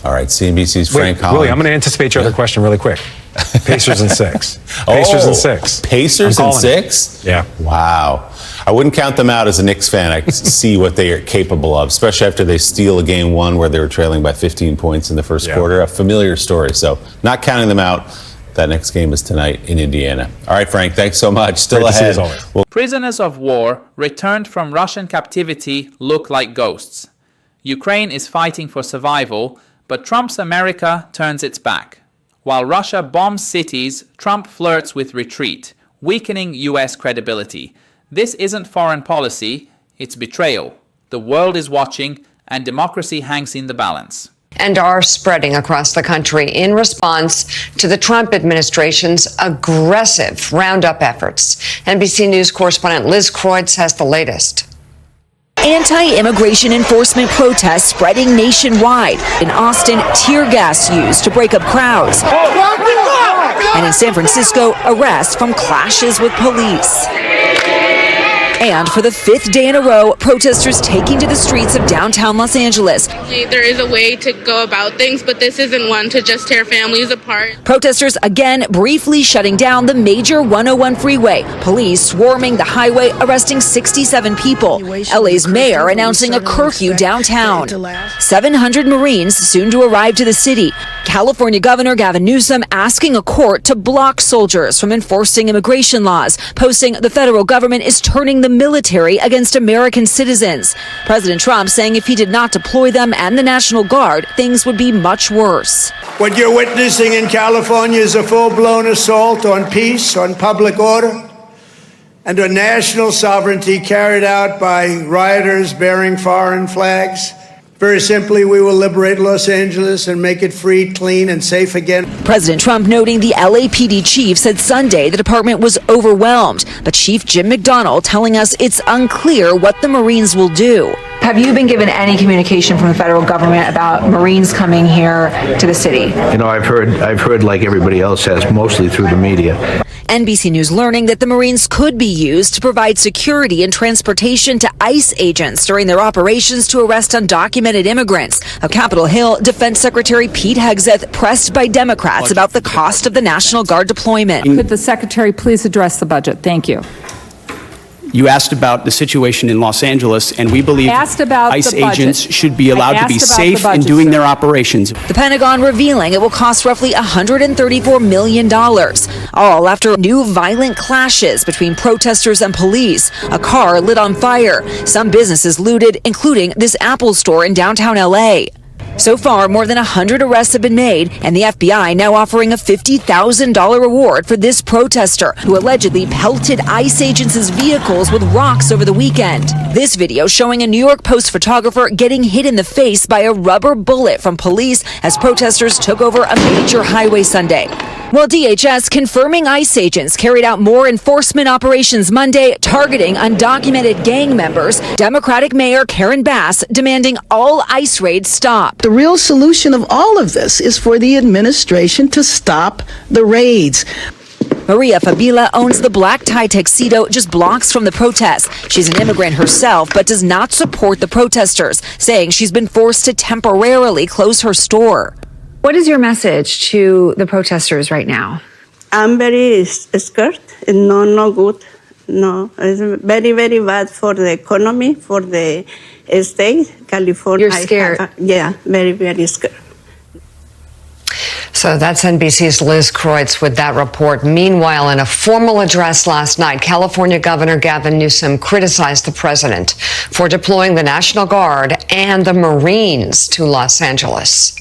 D: All right, CNBC's Frank Holland.
R: Willie, I'm going to anticipate your other question really quick. Pacers in 6. Pacers in 6.
D: Pacers in 6?
R: Yeah.
D: Wow. I wouldn't count them out as a Knicks fan. I can see what they are capable of, especially after they steal a game one where they were trailing by 15 points in the first quarter. A familiar story. So not counting them out. That next game is tonight in Indiana. All right, Frank, thanks so much. Still ahead.
A: Prisoners of war returned from Russian captivity look like ghosts. Ukraine is fighting for survival, but Trump's America turns its back. While Russia bombs cities, Trump flirts with retreat. weakening U.S. credibility. This isn't foreign policy, it's betrayal. The world is watching, and democracy hangs in the balance.
C: And are spreading across the country in response to the Trump administration's aggressive roundup efforts. NBC News correspondent Liz Kreutz has the latest.
S: Anti-immigration enforcement protests spreading nationwide. In Austin, tear gas used to break up crowds. And in San Francisco, arrests from clashes with police. And for the fifth day in a row, protesters taking to the streets of downtown Los Angeles.
T: There is a way to go about things, but this isn't one to just tear families apart.
S: Protesters again briefly shutting down the major 101 freeway. Police swarming the highway, arresting 67 people. LA's mayor announcing a curfew downtown. 700 Marines soon to arrive to the city. California Governor Gavin Newsom asking a court to block soldiers from enforcing immigration laws, posting the federal government is turning the military against American citizens. President Trump saying if he did not deploy them and the National Guard, things would be much worse.
U: What you're witnessing in California is a full-blown assault on peace, on public order, and on national sovereignty carried out by rioters bearing foreign flags. Very simply, we will liberate Los Angeles and make it free, clean, and safe again.
S: President Trump noting the LAPD chief said Sunday the department was overwhelmed, but Chief Jim McDonnell telling us it's unclear what the Marines will do.
V: Have you been given any communication from the federal government about Marines coming here to the city?
U: You know, I've heard like everybody else has, mostly through the media.
S: NBC News learning that the Marines could be used to provide security and transportation to ICE agents during their operations to arrest undocumented immigrants. Of Capitol Hill, Defense Secretary Pete Hegseth pressed by Democrats about the cost of the National Guard deployment.
W: Could the Secretary please address the budget? Thank you.
H: You asked about the situation in Los Angeles, and we believe ICE agents should be allowed to be safe in doing their operations.
S: The Pentagon revealing it will cost roughly $134 million, all after new violent clashes between protesters and police. A car lit on fire, some businesses looted, including this Apple store in downtown LA. So far, more than 100 arrests have been made, and the FBI now offering a $50,000 reward for this protester who allegedly pelted ICE agents' vehicles with rocks over the weekend. This video showing a New York Post photographer getting hit in the face by a rubber bullet from police as protesters took over a major highway Sunday. While DHS confirming ICE agents carried out more enforcement operations Monday targeting undocumented gang members, Democratic Mayor Karen Bass demanding all ICE raids stop.
X: The real solution of all of this is for the administration to stop the raids.
S: Maria Fabila owns the black tie tuxedo just blocks from the protest. She's an immigrant herself, but does not support the protesters, saying she's been forced to temporarily close her store.
V: What is your message to the protesters right now?
Q: I'm very scared. No good. No, it's very, very bad for the economy, for the state, California.
V: You're scared?
Q: Yeah, very, very scared.
C: So that's NBC's Liz Kreutz with that report. Meanwhile, in a formal address last night, California Governor Gavin Newsom criticized the president for deploying the National Guard and the Marines to Los Angeles.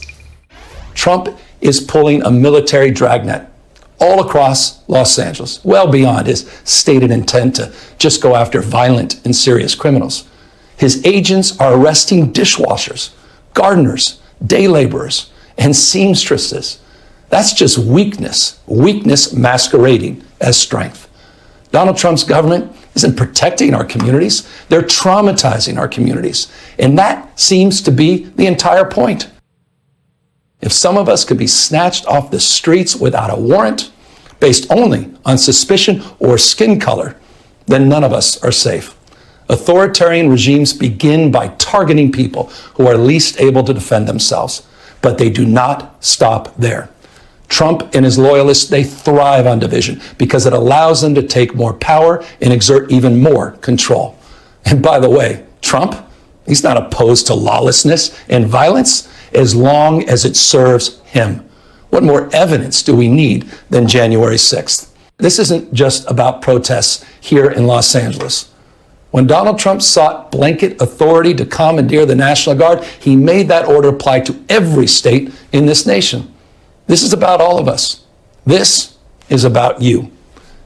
B: Trump is pulling a military dragnet all across Los Angeles, well beyond his stated intent to just go after violent and serious criminals. His agents are arresting dishwashers, gardeners, day laborers, and seamstresses. That's just weakness masquerading as strength. Donald Trump's government isn't protecting our communities, they're traumatizing our communities. And that seems to be the entire point. If some of us could be snatched off the streets without a warrant, based only on suspicion or skin color, then none of us are safe. Authoritarian regimes begin by targeting people who are least able to defend themselves, but they do not stop there. Trump and his loyalists, they thrive on division because it allows them to take more power and exert even more control. And by the way, Trump, he's not opposed to lawlessness and violence as long as it serves him. What more evidence do we need than January 6th? This isn't just about protests here in Los Angeles. When Donald Trump sought blanket authority to commandeer the National Guard, he made that order apply to every state in this nation. This is about all of us. This is about you.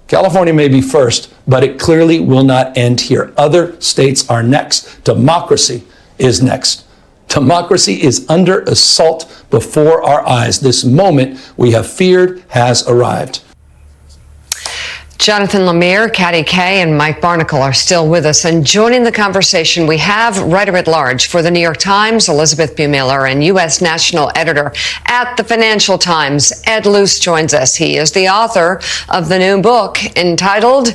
B: California may be first, but it clearly will not end here. Other states are next. Democracy is next. Democracy is under assault before our eyes. This moment we have feared has arrived.
C: Jonathan Lemire, Katty Kay, and Mike Barnicle are still with us. And joining the conversation, we have writer at large for the New York Times, Elizabeth Bumiller, and U.S. national editor at the Financial Times, Ed Luce, joins us. He is the author of the new book entitled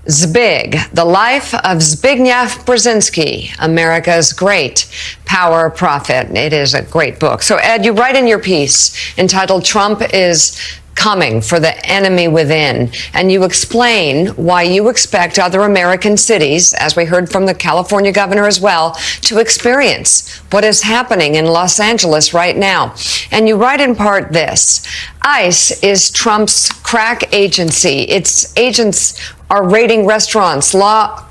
C: Zbig, The Life of Zbigniew Brzezinski, America's Great Power Prophet. It is a great book. So, Ed, you write in your piece entitled Trump is Coming for the Enemy Within, and you explain why you expect other American cities, as we heard from the California governor as well, to experience what is happening in Los Angeles right now. And you write in part this: ICE is Trump's crack agency. Its agents are raiding restaurants, law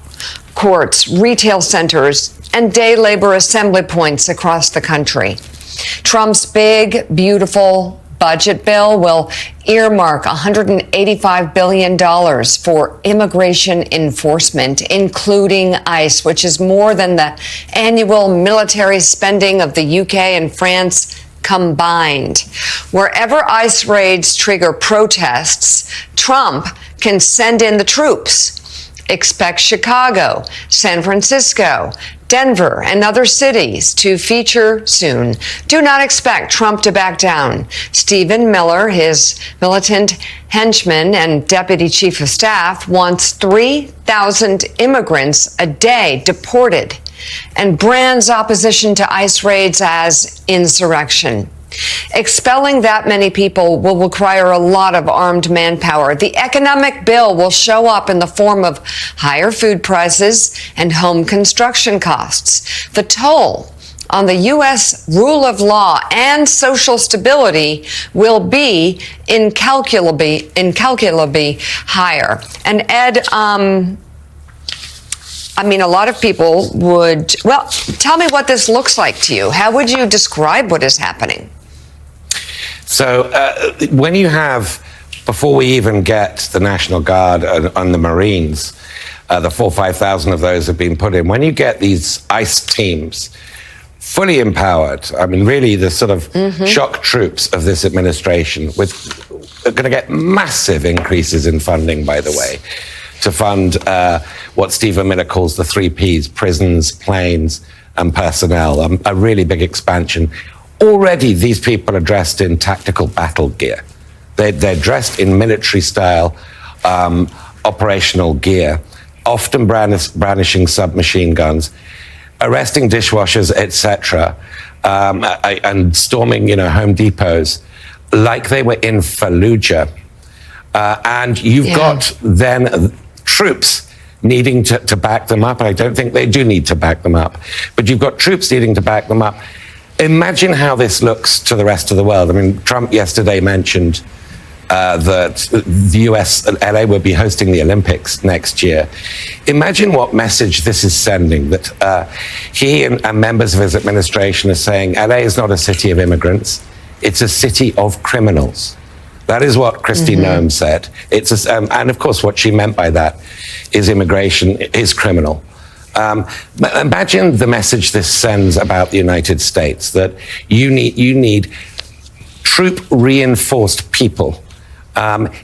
C: courts, retail centers, and day labor assembly points across the country. Trump's big, beautiful budget bill will earmark $185 billion for immigration enforcement, including ICE, which is more than the annual military spending of the UK and France combined. Wherever ICE raids trigger protests, Trump can send in the troops. Expect Chicago, San Francisco, Denver, and other cities to feature soon. Do not expect Trump to back down. Stephen Miller, his militant henchman and deputy chief of staff, wants 3,000 immigrants a day deported and brands opposition to ICE raids as insurrection. Expelling that many people will require a lot of armed manpower. The economic bill will show up in the form of higher food prices and home construction costs. The toll on the U.S. rule of law and social stability will be incalculably higher. And Ed, a lot of people would, well, tell me what this looks like to you. How would you describe what is happening?
E: So when you have, before we even get the National Guard and the Marines, the 4,000 or 5,000 of those have been put in, when you get these ICE teams fully empowered, really the sort of shock troops of this administration are going to get massive increases in funding, by the way, to fund what Stephen Miller calls the 3 Ps, prisons, planes, and personnel, a really big expansion. Already, these people are dressed in tactical battle gear. They're dressed in military-style operational gear, often brandishing submachine guns, arresting dishwashers, etc., and storming, Home Depots like they were in Fallujah. And you've got then troops needing to back them up. I don't think they do need to back them up, but you've got troops needing to back them up. Imagine how this looks to the rest of the world. Trump yesterday mentioned that the US, LA, will be hosting the Olympics next year. Imagine what message this is sending, that he and members of his administration are saying LA is not a city of immigrants, it's a city of criminals. That is what Kristi Noem said. And of course, what she meant by that is immigration is criminal. Imagine the message this sends about the United States, that you need troop-reinforced people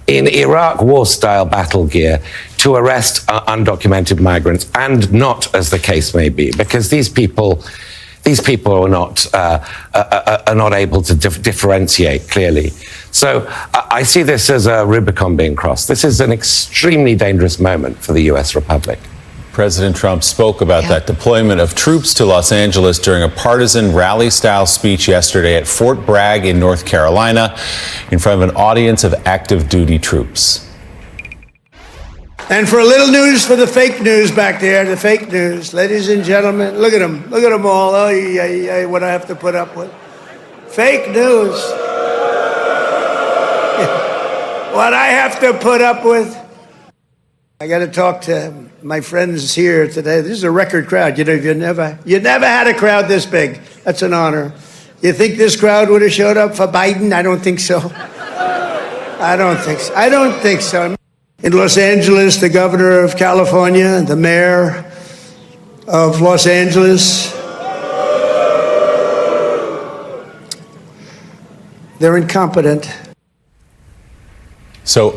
E: in Iraq war-style battle gear to arrest undocumented migrants, and not, as the case may be, because these people are not able to differentiate clearly. So I see this as a Rubicon being crossed. This is an extremely dangerous moment for the U.S. Republic.
D: President Trump spoke about that deployment of troops to Los Angeles during a partisan rally-style speech yesterday at Fort Bragg in North Carolina in front of an audience of active duty troops.
U: And for a little news for the fake news back there, the fake news. Ladies and gentlemen, look at them. Look at them all. Oh, what I have to put up with. Fake news. What I have to put up with. I got to talk to my friends here today. This is a record crowd. You never had a crowd this big. That's an honor. You think this crowd would have showed up for Biden? I don't think so. I don't think so. In Los Angeles, the governor of California, the mayor of Los Angeles, they're incompetent.
D: So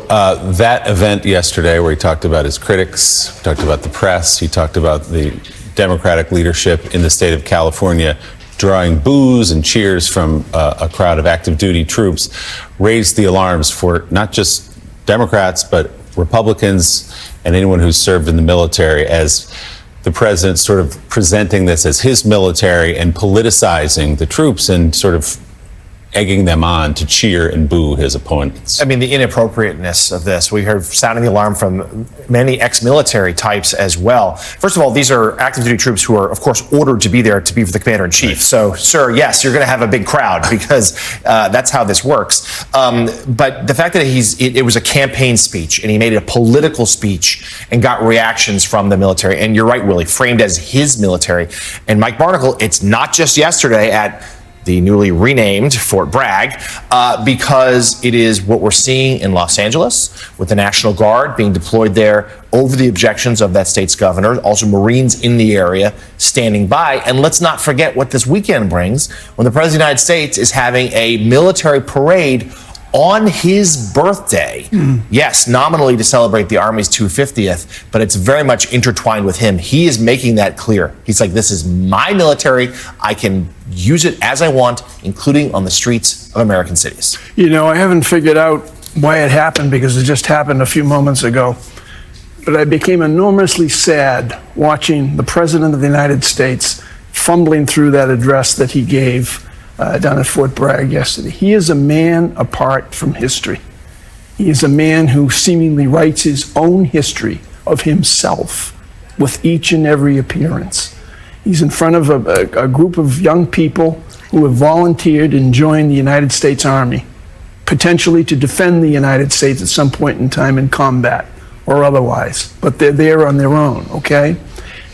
D: that event yesterday where he talked about his critics, talked about the press, he talked about the Democratic leadership in the state of California drawing boos and cheers from a crowd of active duty troops, raised the alarms for not just Democrats, but Republicans and anyone who's served in the military, as the president sort of presenting this as his military and politicizing the troops and sort of egging them on to cheer and boo his opponents.
F: I mean, the inappropriateness of this. We heard sounding the alarm from many ex-military types as well. First of all, these are active duty troops who are, of course, ordered to be there to be with the commander-in-chief. Right. So, sir, yes, you're going to have a big crowd because that's how this works. But the fact that it was a campaign speech and he made it a political speech and got reactions from the military, and you're right, Willie, framed as his military. And Mike Barnicle, it's not just yesterday at the newly renamed Fort Bragg, because it is what we're seeing in Los Angeles with the National Guard being deployed there over the objections of that state's governor, also Marines in the area standing by. And let's not forget what this weekend brings when the President of the United States is having a military parade on his birthday. Yes, nominally to celebrate the Army's 250th, but it's very much intertwined with him. He is making that clear. He's like, this is my military. I can use it as I want, including on the streets of American cities.
I: You know, I haven't figured out why it happened because it just happened a few moments ago. But I became enormously sad watching the President of the United States fumbling through that address that he gave down at Fort Bragg yesterday. He is a man apart from history. He is a man who seemingly writes his own history of himself with each and every appearance. He's in front of a group of young people who have volunteered and joined the United States Army, potentially to defend the United States at some point in time in combat or otherwise. But they're there on their own, okay?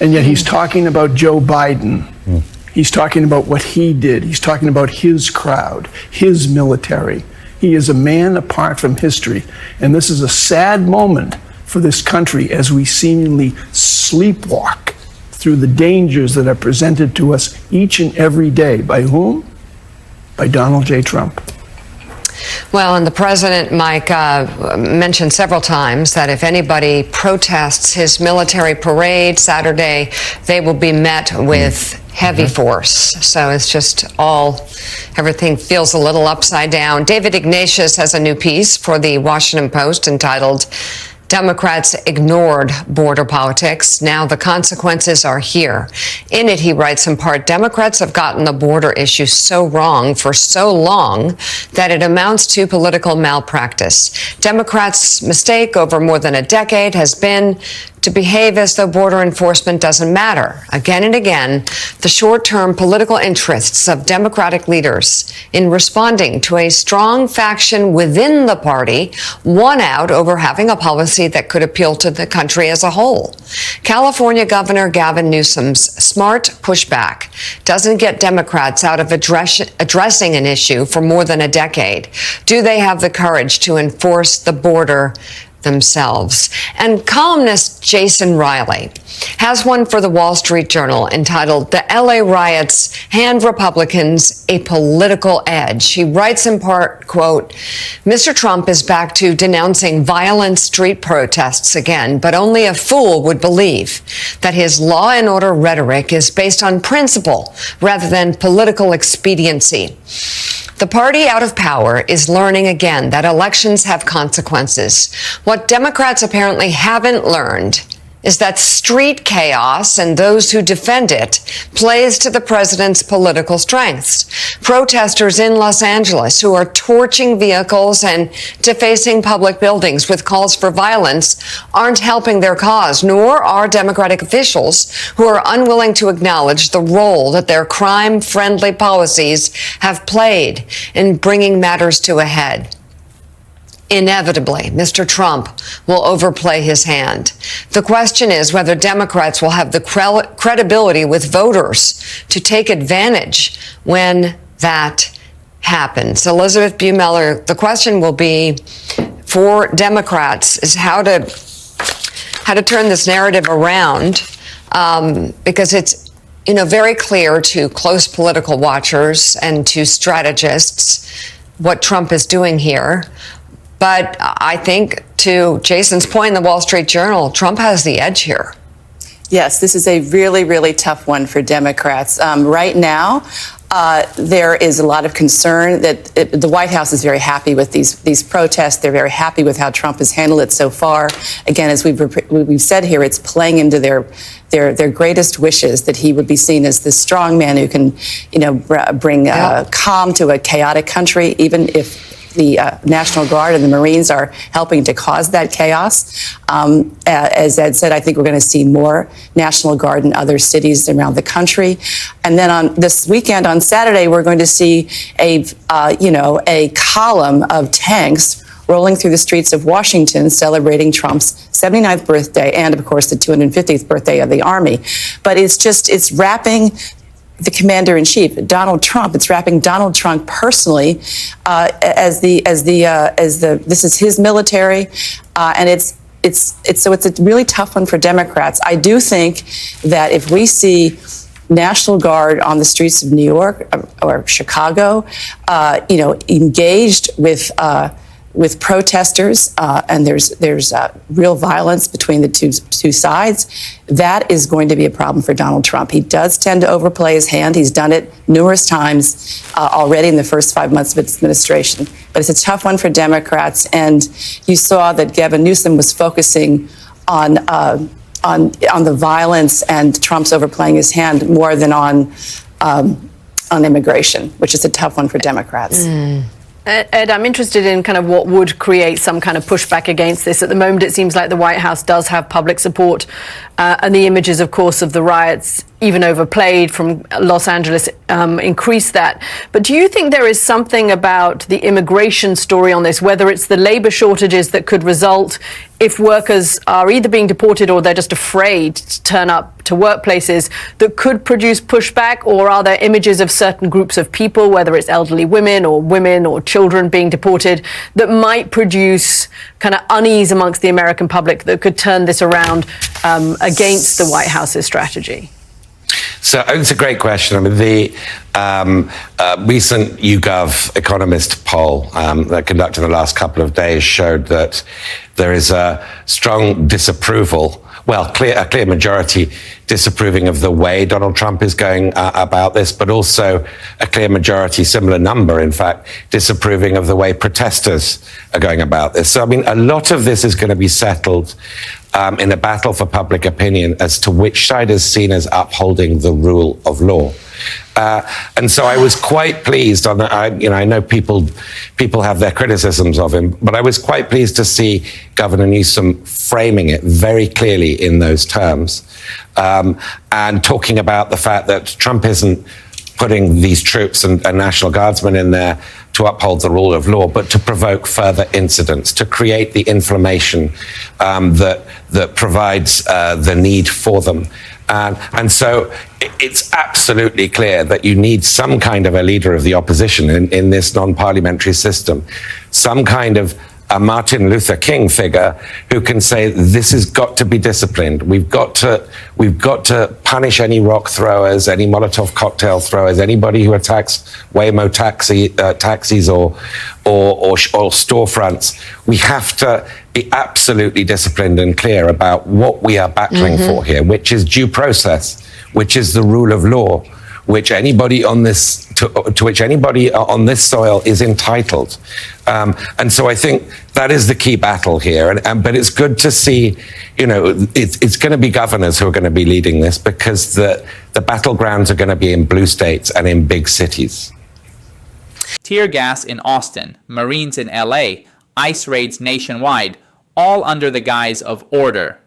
I: And yet he's talking about Joe Biden. He's talking about what he did. He's talking about his crowd, his military. He is a man apart from history. And this is a sad moment for this country as we seemingly sleepwalk through the dangers that are presented to us each and every day. By whom? By Donald J. Trump.
C: Well, and the president, Mike, mentioned several times that if anybody protests his military parade Saturday, they will be met with heavy force. So it's just everything feels a little upside down. David Ignatius has a new piece for the Washington Post entitled Democrats ignored border politics. Now the consequences are here. In it, he writes in part, Democrats have gotten the border issue so wrong for so long that it amounts to political malpractice. Democrats' mistake over more than a decade has been to behave as though border enforcement doesn't matter. Again and again, the short-term political interests of Democratic leaders in responding to a strong faction within the party won out over having a policy that could appeal to the country as a whole. California Governor Gavin Newsom's smart pushback doesn't get Democrats out of addressing an issue for more than a decade. Do they have the courage to enforce the border themselves? And columnist Jason Riley has one for the Wall Street Journal entitled The LA Riots Hand Republicans a Political Edge. He writes in part, quote, Mr. Trump is back to denouncing violent street protests again, but only a fool would believe that his law and order rhetoric is based on principle rather than political expediency. The party out of power is learning again that elections have consequences. What Democrats apparently haven't learned is that street chaos and those who defend it plays to the president's political strengths. Protesters in Los Angeles who are torching vehicles and defacing public buildings with calls for violence aren't helping their cause, nor are Democratic officials who are unwilling to acknowledge the role that their crime-friendly policies have played in bringing matters to a head. Inevitably, Mr. Trump will overplay his hand. The question is whether Democrats will have the credibility with voters to take advantage when that happens. Elizabeth Buehmeller, the question will be for Democrats is how to turn this narrative around, because it's very clear to close political watchers and to strategists what Trump is doing here. But I think, to Jason's point in the Wall Street Journal, Trump has the edge here.
G: Yes, this is a really, really tough one for Democrats. Right now, there is a lot of concern that the White House is very happy with these protests. They're very happy with how Trump has handled it so far. Again, as we've said here, it's playing into their greatest wishes that he would be seen as the strong man who can, bring calm to a chaotic country, even if the National Guard and the Marines are helping to cause that chaos. As Ed said, I think we're going to see more National Guard in other cities around the country. And then on this weekend, on Saturday, we're going to see a column of tanks rolling through the streets of Washington celebrating Trump's 79th birthday and, of course, the 250th birthday of the Army. But it's wrapping the commander-in-chief, Donald Trump. It's wrapping Donald Trump personally as this is his military, and it's a really tough one for Democrats. I do think that if we see National Guard on the streets of New York or Chicago, engaged with protesters, and there's real violence between the two sides, that is going to be a problem for Donald Trump. He does tend to overplay his hand. He's done it numerous times already in the first 5 months of its administration. But it's a tough one for Democrats, and you saw that Gavin Newsom was focusing on the violence and Trump's overplaying his hand more than on immigration, which is a tough one for Democrats.
K: Ed, I'm interested in kind of what would create some kind of pushback against this. At the moment, it seems like the White House does have public support, and the images, of course, of the riots, even overplayed from Los Angeles, increase that. But do you think there is something about the immigration story on this, whether it's the labor shortages that could result if workers are either being deported or they're just afraid to turn up to workplaces, that could produce pushback? Or are there images of certain groups of people, whether it's elderly women or children being deported, that might produce kind of unease amongst the American public that could turn this around against the White House's strategy?
E: So it's a great question. I mean, the recent YouGov Economist poll that conducted in the last couple of days showed that there is a strong disapproval, a clear majority disapproving of the way Donald Trump is going about this, but also a clear majority, similar number, in fact, disapproving of the way protesters are going about this. So, I mean, a lot of this is going to be settled in a battle for public opinion as to which side is seen as upholding the rule of law. And so I was quite pleased on that. I know people have their criticisms of him, but I was quite pleased to see Governor Newsom framing it very clearly in those terms, and talking about the fact that Trump isn't putting these troops and National Guardsmen in there to uphold the rule of law, but to provoke further incidents, to create the inflammation that provides the need for them. And so it's absolutely clear that you need some kind of a leader of the opposition in this non-parliamentary system, some kind of a Martin Luther King figure who can say this has got to be disciplined. We've got to punish any rock throwers, any Molotov cocktail throwers, anybody who attacks Waymo taxis or storefronts. We have to be absolutely disciplined and clear about what we are battling for here, which is due process, which is the rule of law, which anybody on this to which anybody on this soil is entitled. And so I think that is the key battle here. But it's good to see, it's going to be governors who are going to be leading this, because the battlegrounds are going to be in blue states and in big cities.
A: Tear gas in Austin, Marines in LA, ICE raids nationwide, all under the guise of order.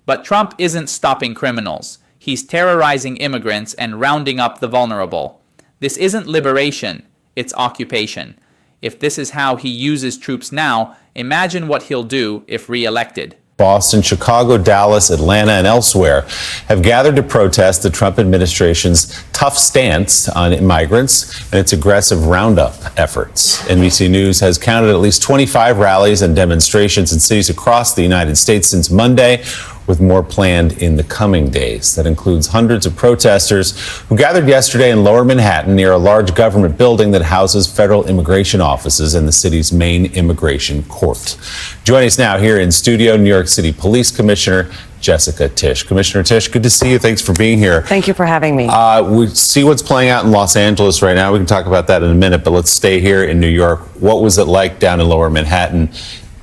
A: But Trump isn't stopping criminals. He's terrorizing immigrants and rounding up the vulnerable. This isn't liberation, it's occupation. If this is how he uses troops now, imagine what he'll do if re-elected.
D: Boston, Chicago, Dallas, Atlanta, and elsewhere have gathered to protest the Trump administration's tough stance on migrants and its aggressive roundup efforts. NBC News has counted at least 25 rallies and demonstrations in cities across the United States since Monday, with more planned in the coming days. That includes hundreds of protesters who gathered yesterday in Lower Manhattan near a large government building that houses federal immigration offices and the city's main immigration court. Joining us now here in studio, New York City Police Commissioner Jessica Tisch. Commissioner Tisch, good to see you. Thanks for being here.
J: Thank you for having me.
D: We see what's playing out in Los Angeles right now. We can talk about that in a minute, but let's stay here in New York. What was it like down in Lower Manhattan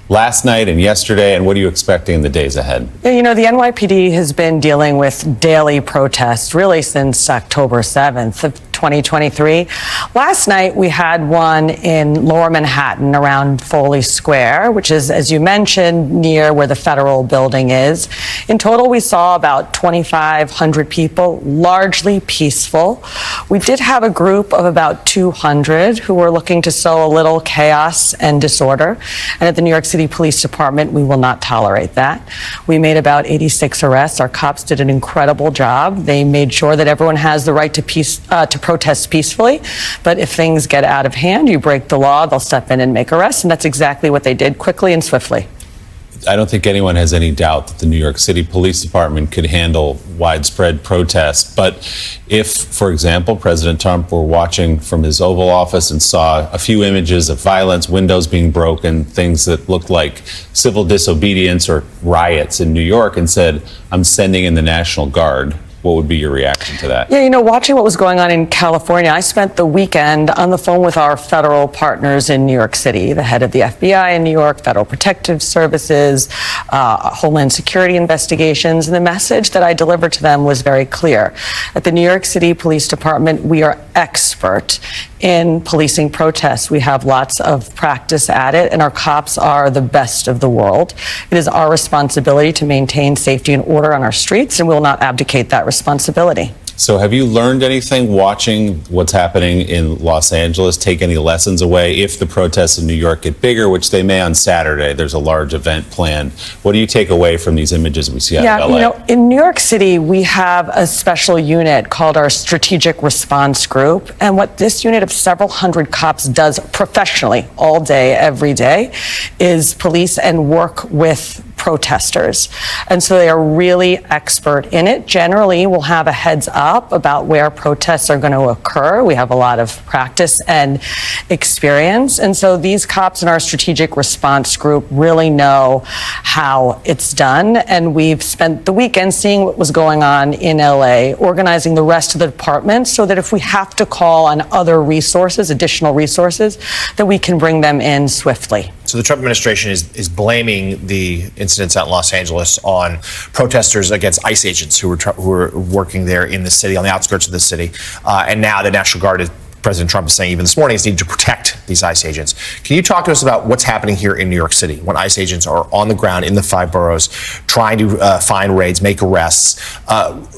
D: last night and yesterday, and what are you expecting in the days ahead?
J: You know, the NYPD has been dealing with daily protests really since October 7th of 2023. Last night, we had one in Lower Manhattan around Foley Square, which is, as you mentioned, near where the federal building is. In total, we saw about 2,500 people, largely peaceful. We did have a group of about 200 who were looking to sow a little chaos and disorder. And at the New York City Police Department, we will not tolerate that. We made about 86 arrests. Our cops did an incredible job. They made sure that everyone has the right to protest peacefully. But if things get out of hand, you break the law, they'll step in and make arrests. And that's exactly what they did, quickly and swiftly.
D: I don't think anyone has any doubt that the New York City Police Department could handle widespread protests. But if, for example, President Trump were watching from his Oval Office and saw a few images of violence, windows being broken, things that looked like civil disobedience or riots in New York, and said, I'm sending in the National Guard, what would be your reaction to that?
J: Yeah, you know, watching what was going on in California, I spent the weekend on the phone with our federal partners in New York City, the head of the FBI in New York, Federal Protective Services, Homeland Security investigations, and the message that I delivered to them was very clear. At the New York City Police Department, we are expert in policing protests. We have lots of practice at it, and our cops are the best of the world. It is our responsibility to maintain safety and order on our streets, and we will not abdicate that responsibility.
D: So have you learned anything watching what's happening in Los Angeles? Take any lessons away if the protests in New York get bigger, which they may on Saturday? There's a large event planned. What do you take away from these images we see out of LA?
J: You know, in New York City, we have a special unit called our Strategic Response Group. And what this unit of several hundred cops does professionally all day, every day, is police and work with protesters. And so they are really expert in it. Generally, we'll have a heads up about where protests are going to occur. We have a lot of practice and experience. And so these cops in our strategic response group really know how it's done. And we've spent the weekend seeing what was going on in LA, organizing the rest of the department so that if we have to call on other resources, additional resources, that we can bring them in swiftly.
F: So the Trump administration is blaming the incidents out in Los Angeles on protesters against ICE agents who were working there in the city, on the outskirts of the city. And now the National Guard, President Trump is saying even this morning, is needed to protect these ICE agents. Can you talk to us about what's happening here in New York City when ICE agents are on the ground in the 5 boroughs trying to find raids, make arrests?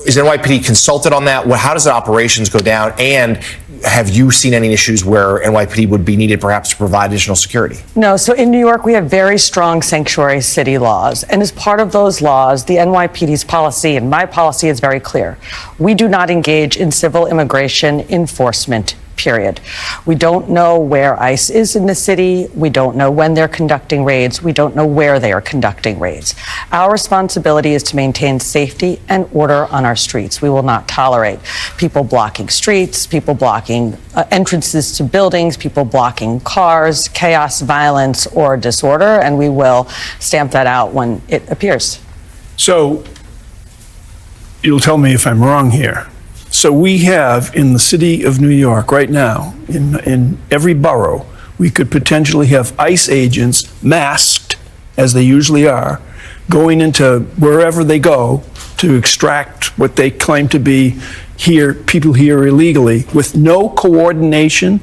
F: Is NYPD consulted on that? How does the operations go down? And have you seen any issues where NYPD would be needed perhaps to provide additional security?
J: No. So in New York, we have very strong sanctuary city laws. And as part of those laws, the NYPD's policy and my policy is very clear. We do not engage in civil immigration enforcement, period. We don't know where ICE is in the city. We don't know when they're conducting raids. We don't know where they are conducting raids. Our responsibility is to maintain safety and order on our streets. We will not tolerate people blocking streets, people blocking entrances to buildings, people blocking cars, chaos, violence, or disorder, and we will stamp that out when it appears.
I: So you'll tell me if I'm wrong here. So we have in the city of New York right now, in every borough, we could potentially have ICE agents masked, as they usually are, going into wherever they go to extract what they claim to be people here illegally, with no coordination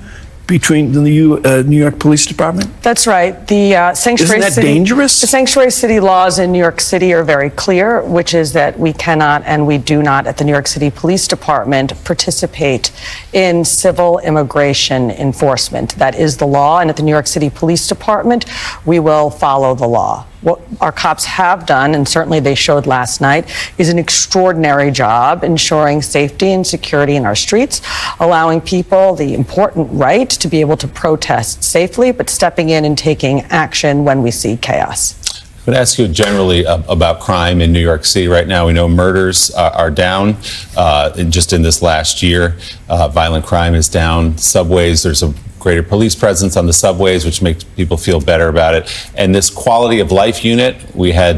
I: between the New York Police Department?
J: That's right. The sanctuary
I: Isn't that dangerous?
J: The sanctuary city laws in New York City are very clear, which is that we cannot and we do not at the New York City Police Department participate in civil immigration enforcement. That is the law, and at the New York City Police Department, we will follow the law. what our cops have done, and certainly they showed last night, is an extraordinary job ensuring safety and security in our streets, allowing people the important right to be able to protest safely, but stepping in and taking action when we see chaos.
D: I'm going to ask you generally about crime in New York City right now. We know murders are down just in this last year. Violent crime is down. Subways, there's a greater police presence on the subways, which makes people feel better about it. And this quality of life unit, we had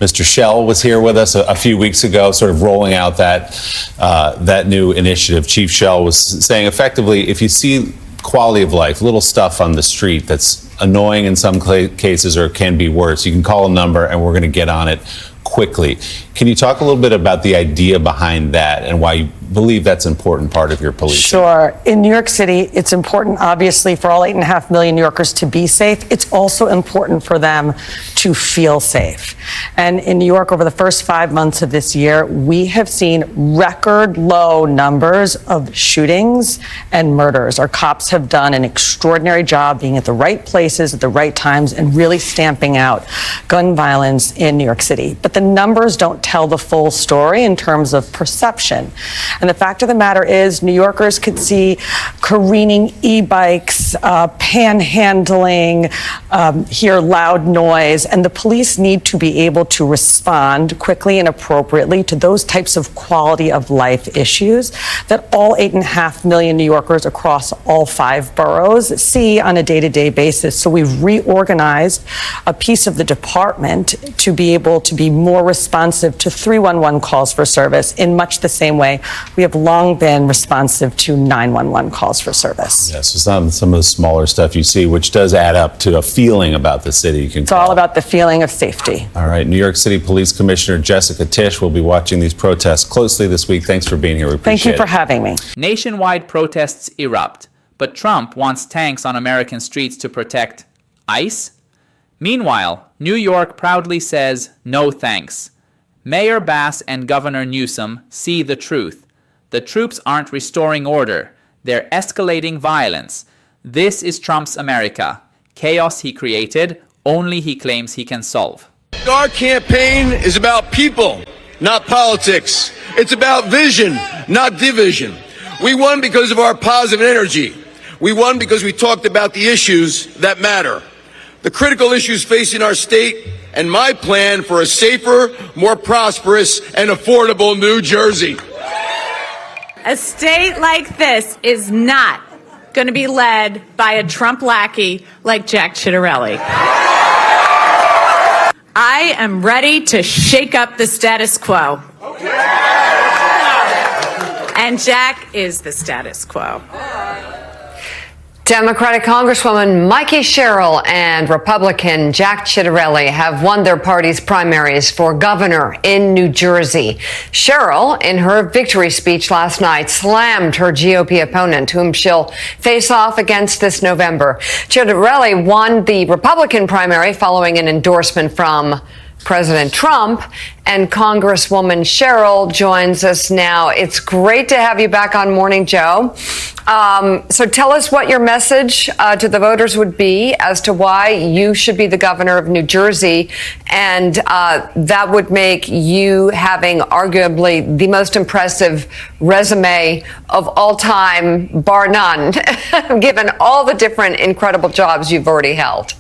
D: Mr. Shell was here with us a few weeks ago, sort of rolling out that new initiative. Chief Shell was saying effectively, if you see quality of life, little stuff on the street that's annoying in some cases or can be worse, you can call a number and we're going to get on it quickly. Can you talk a little bit about the idea behind that and why you believe that's an important part of your policing?
J: Sure. In New York City, it's important, obviously, for all 8.5 million New Yorkers to be safe. It's also important for them to feel safe. And in New York, over the first 5 months of this year, we have seen record low numbers of shootings and murders. Our cops have done an extraordinary job being at the right places at the right times and really stamping out gun violence in New York City. But the numbers don't tell the full story in terms of perception. And the fact of the matter is, New Yorkers could see careening e-bikes, panhandling, hear loud noise, and the police need to be able to respond quickly and appropriately to those types of quality of life issues that all 8.5 million New Yorkers across all 5 boroughs see on a day-to-day basis. So we've reorganized a piece of the department to be able to be more responsive to 311 calls for service in much the same way we have long been responsive to 911 calls for service.
D: Yes, so some of the smaller stuff you see, which does add up to a feeling about the city.
J: It's all about the feeling of safety.
D: All right, New York City Police Commissioner Jessica Tisch will be watching these protests closely this week. Thanks for being here. We appreciate it.
J: Thank you for having me.
A: Nationwide protests erupt, but Trump wants tanks on American streets to protect ICE? Meanwhile, New York proudly says no thanks. Mayor Bass and Governor Newsom see the truth. The troops aren't restoring order. They're escalating violence. This is Trump's America. Chaos he created, only he claims he can solve.
L: Our campaign is about people, not politics. It's about vision, not division. We won because of our positive energy. We won because we talked about the issues that matter. The critical issues facing our state and my plan for a safer, more prosperous, and affordable New Jersey.
M: A state like this is not going to be led by a Trump lackey like Jack Ciattarelli. I am ready to shake up the status quo. And Jack is the status quo.
C: Democratic Congresswoman Mikey Sherrill and Republican Jack Ciattarelli have won their party's primaries for governor in New Jersey. Sherrill, in her victory speech last night, slammed her GOP opponent, whom she'll face off against this November. Ciattarelli won the Republican primary following an endorsement from President Trump, and Congresswoman Sherrill joins us now. It's great to have you back on Morning Joe. So tell us what your message to the voters would be as to why you should be the governor of New Jersey, and that would make you having arguably the most impressive resume of all time, bar none, given all the different incredible jobs you've already held.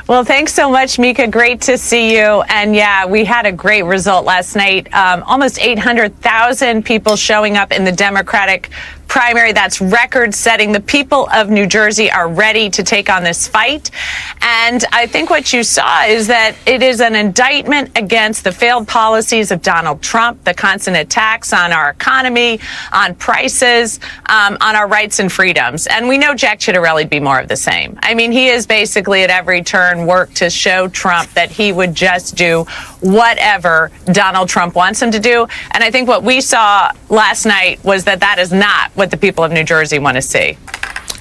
M: Well, thanks so much, Mika. Great to see you. And yeah, we had a great result last night. Almost 800,000 people showing up in the Democratic primary. That's record setting. The people of New Jersey are ready to take on this fight. And I think what you saw is that it is an indictment against the failed policies of Donald Trump, the constant attacks on our economy, on prices, on our rights and freedoms. And we know Jack Ciattarelli would be more of the same. I mean, he is basically at every turn worked to show Trump that he would just do whatever Donald Trump wants him to do. And I think what we saw last night was that that is not what the people of New Jersey want to see.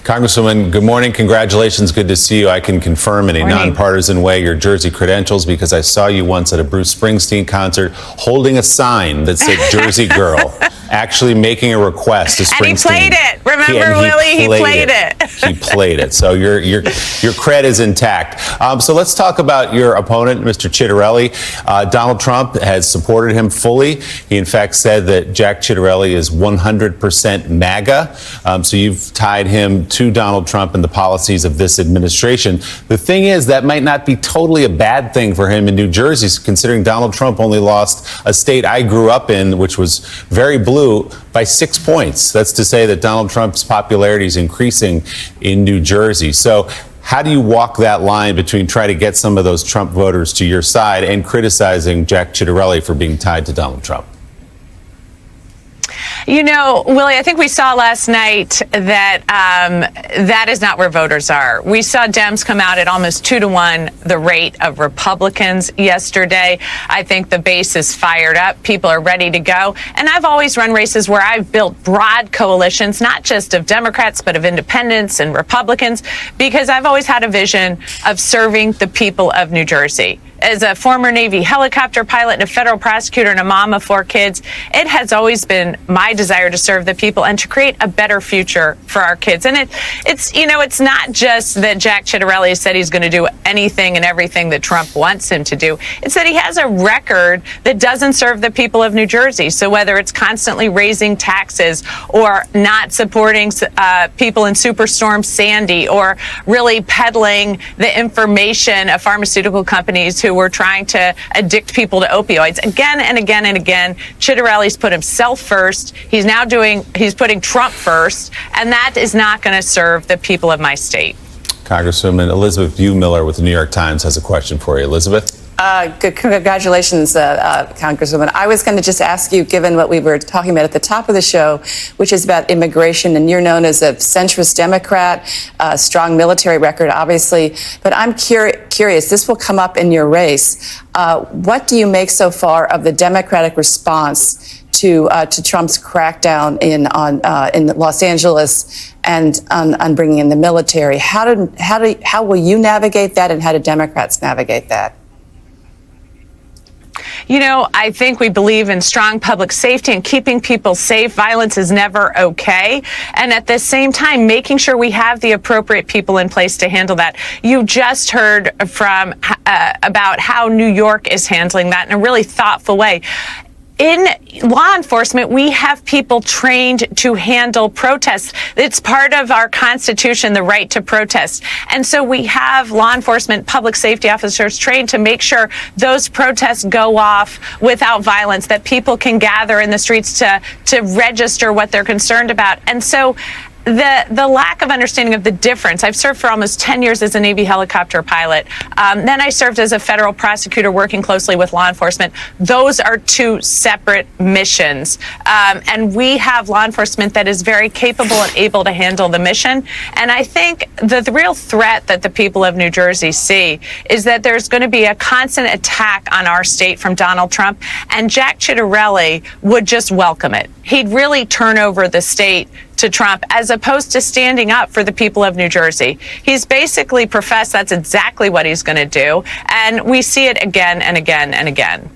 D: Congresswoman, good morning. Congratulations. Good to see you. I can confirm in a nonpartisan way your Jersey credentials because I saw you once at a Bruce Springsteen concert holding a sign that said Jersey Girl. actually making a request to Springsteen.
M: And he played it. Remember, Willie? He played it.
D: He played it. So your cred is intact. So let's talk about your opponent, Mr. Ciattarelli. Donald Trump has supported him fully. He, in fact, said that Jack Ciattarelli is 100% MAGA. So you've tied him to Donald Trump and the policies of this administration. The thing is, that might not be totally a bad thing for him in New Jersey, considering Donald Trump only lost a state I grew up in, which was very blue, by 6 points. That's to say that Donald Trump's popularity is increasing in New Jersey. So how do you walk that line between trying to get some of those Trump voters to your side and criticizing Jack Ciattarelli for being tied to Donald Trump?
M: You know, Willie, I think we saw last night that that is not where voters are. We saw Dems come out at almost 2-to-1 the rate of Republicans yesterday. I think the base is fired up. People are ready to go. And I've always run races where I've built broad coalitions, not just of Democrats, but of independents and Republicans, because I've always had a vision of serving the people of New Jersey. As a former Navy helicopter pilot and a federal prosecutor and a mom of 4 kids, it has always been my desire to serve the people and to create a better future for our kids. And it's not just that Jack Ciattarelli said he's going to do anything and everything that Trump wants him to do. It's that he has a record that doesn't serve the people of New Jersey. So whether it's constantly raising taxes or not supporting people in Superstorm Sandy, or really peddling the information of pharmaceutical companies who were trying to addict people to opioids. Again and again and again, Ciattarelli's put himself first. He's putting Trump first, and that is not going to serve the people of my state.
D: Congresswoman Elizabeth Buehmiller with the New York Times has a question for you. Elizabeth?
G: Congratulations, Congresswoman. I was going to just ask you, given what we were talking about at the top of the show, which is about immigration, and you're known as a centrist Democrat, a strong military record, obviously, but I'm curious, this will come up in your race. What do you make so far of the Democratic response to Trump's crackdown in Los Angeles and on bringing in the military? How will you navigate that, and how do Democrats navigate that?
M: You know, I think we believe in strong public safety and keeping people safe. Violence is never okay. And at the same time, making sure we have the appropriate people in place to handle that. You just heard from about how New York is handling that in a really thoughtful way. In law enforcement, we have people trained to handle protests. It's part of our Constitution, the right to protest. And so we have law enforcement, public safety officers trained to make sure those protests go off without violence, that people can gather in the streets to register what they're concerned about. And so the lack of understanding of the difference. I've served for almost 10 years as a Navy helicopter pilot. Then I served as a federal prosecutor working closely with law enforcement. Those are 2 separate missions. And we have law enforcement that is very capable and able to handle the mission. And I think the real threat that the people of New Jersey see is that there's going to be a constant attack on our state from Donald Trump. And Jack Ciattarelli would just welcome it. He'd really turn over the state to Trump, as opposed to standing up for the people of New Jersey. He's basically professed that's exactly what he's going to do, and we see it again and again and again.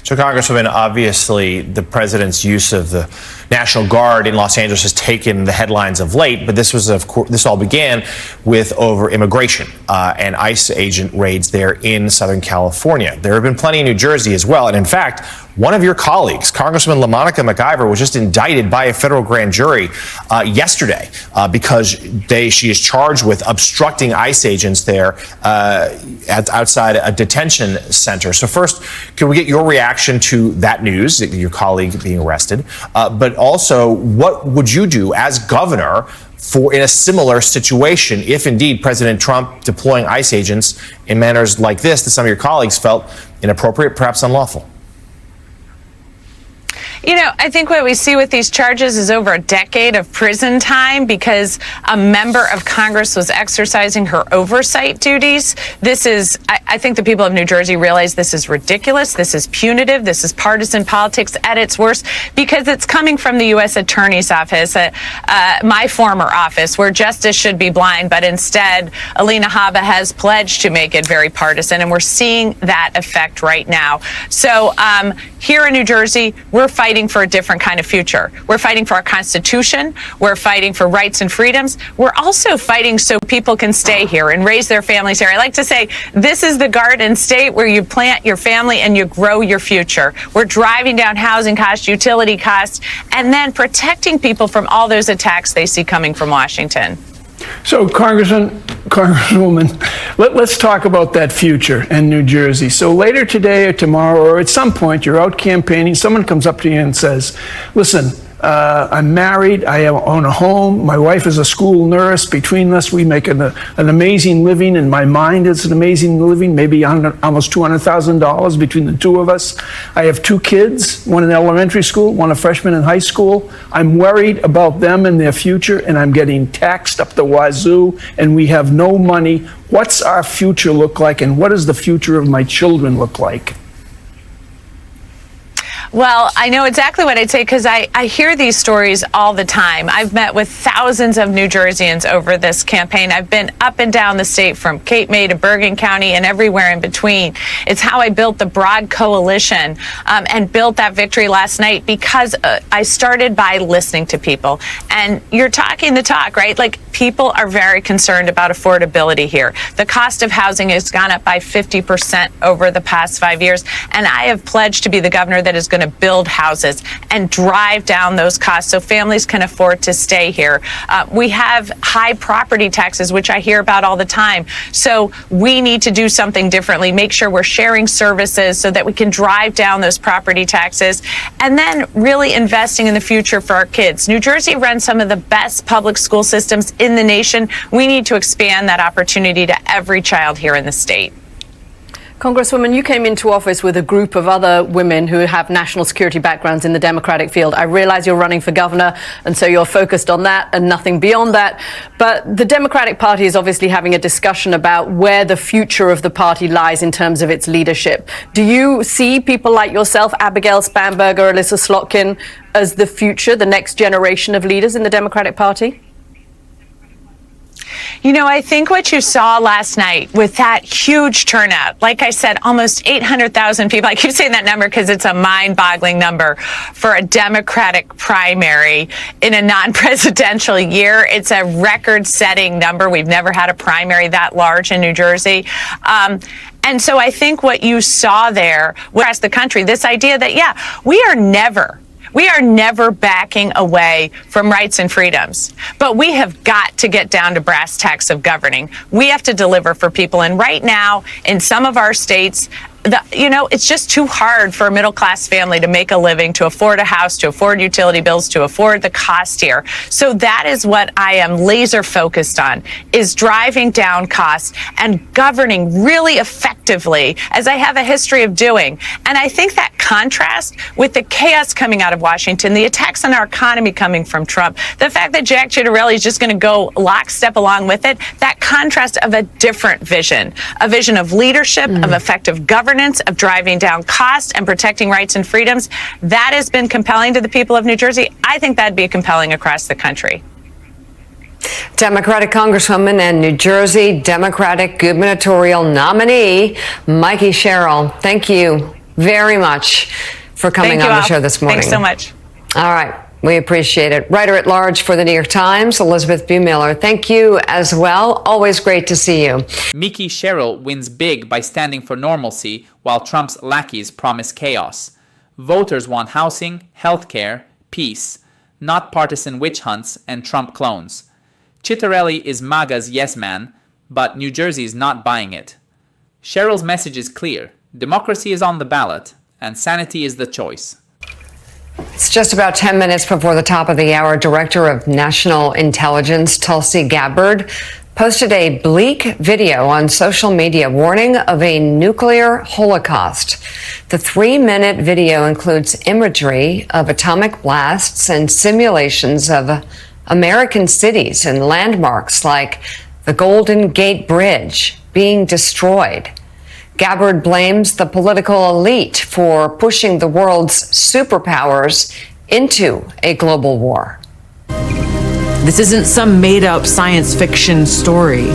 F: So, Congresswoman, obviously the president's use of the National Guard in Los Angeles has taken the headlines of late, but this all began with over immigration and ICE agent raids there in Southern California. There have been plenty in New Jersey as well, and in fact, one of your colleagues, Congresswoman LaMonica McIver, was just indicted by a federal grand jury yesterday because she is charged with obstructing ICE agents there outside a detention center. So first, can we get your reaction to that news, your colleague being arrested? But also, what would you do as governor in a similar situation if indeed President Trump deploying ICE agents in manners like this that some of your colleagues felt inappropriate, perhaps unlawful?
M: You know, I think what we see with these charges is over a decade of prison time because a member of Congress was exercising her oversight duties. This is, I think the people of New Jersey realize this is ridiculous. This is punitive. This is partisan politics at its worst because it's coming from the U.S. Attorney's Office, my former office, where justice should be blind. But instead, Alina Habba has pledged to make it very partisan, and we're seeing that effect right now. So here in New Jersey, we're fighting fighting for a different kind of future. We're fighting for our Constitution. We're fighting for rights and freedoms. We're also fighting so people can stay here and raise their families here. I like to say this is the Garden State where you plant your family and you grow your future. We're driving down housing costs, utility costs, and then protecting people from all those attacks they see coming from Washington.
I: So, Congresswoman, let's talk about that future in New Jersey. So later today or tomorrow or at some point, you're out campaigning, someone comes up to you and says, listen, I'm married, I own a home, my wife is a school nurse. Between us, we make an amazing living. In my mind, it's an amazing living, maybe almost $200,000 between the two of us. I have 2 kids, one in elementary school, one a freshman in high school. I'm worried about them and their future, and I'm getting taxed up the wazoo, and we have no money. What's our future look like, and what does the future of my children look like?
M: Well, I know exactly what I'd say because I hear these stories all the time. I've met with thousands of New Jerseyans over this campaign. I've been up and down the state from Cape May to Bergen County and everywhere in between. It's how I built the broad coalition and built that victory last night because I started by listening to people. And you're talking the talk, right? Like, people are very concerned about affordability here. The cost of housing has gone up by 50% over the past 5 years. And I have pledged to be the governor that is going to build houses and drive down those costs so families can afford to stay here. We have high property taxes, which I hear about all the time. So we need to do something differently, make sure we're sharing services so that we can drive down those property taxes, and then really investing in the future for our kids. New Jersey runs some of the best public school systems in the nation. We need to expand that opportunity to every child here in the state.
K: Congresswoman, you came into office with a group of other women who have national security backgrounds in the Democratic field. I realize you're running for governor, and so you're focused on that and nothing beyond that. But the Democratic Party is obviously having a discussion about where the future of the party lies in terms of its leadership. Do you see people like yourself, Abigail Spanberger, Alyssa Slotkin, as the future, the next generation of leaders in the Democratic Party?
M: You know, I think what you saw last night with that huge turnout, like I said, almost 800,000 people. I keep saying that number because it's a mind-boggling number for a Democratic primary in a non-presidential year. It's a record-setting number. We've never had a primary that large in New Jersey. And so I think what you saw there across the country, this idea that, yeah, we are never backing away from rights and freedoms, but we have got to get down to brass tacks of governing. We have to deliver for people. And right now, in some of our states, it's just too hard for a middle-class family to make a living, to afford a house, to afford utility bills, to afford the cost here. So that is what I am laser focused on, is driving down costs and governing really effectively, as I have a history of doing. And I think that contrast with the chaos coming out of Washington, the attacks on our economy coming from Trump, the fact that Jack Ciattarelli is just going to go lockstep along with it, that contrast of a different vision, a vision of leadership, of effective governance, of driving down costs and protecting rights and freedoms, that has been compelling to the people of New Jersey. I think that'd be compelling across the country.
C: Democratic Congresswoman and New Jersey Democratic gubernatorial nominee, Mikey Sherrill. Thank you very much for coming on the show this morning.
M: Thanks so much.
C: All right. We appreciate it. Writer-at-large for the New York Times, Elizabeth Buemiller. Thank you as well. Always great to see you.
A: Mikey Sherrill wins big by standing for normalcy while Trump's lackeys promise chaos. Voters want housing, healthcare, peace, not partisan witch hunts and Trump clones. Ciattarelli is MAGA's yes man, but New Jersey is not buying it. Sherrill's message is clear. Democracy is on the ballot, and sanity is the choice.
C: It's just about 10 minutes before the top of the hour. Director of National Intelligence, Tulsi Gabbard, posted a bleak video on social media warning of a nuclear holocaust. The 3-minute video includes imagery of atomic blasts and simulations of American cities and landmarks like the Golden Gate Bridge being destroyed. Gabbard blames the political elite for pushing the world's superpowers into a global war.
N: This isn't some made-up science fiction story.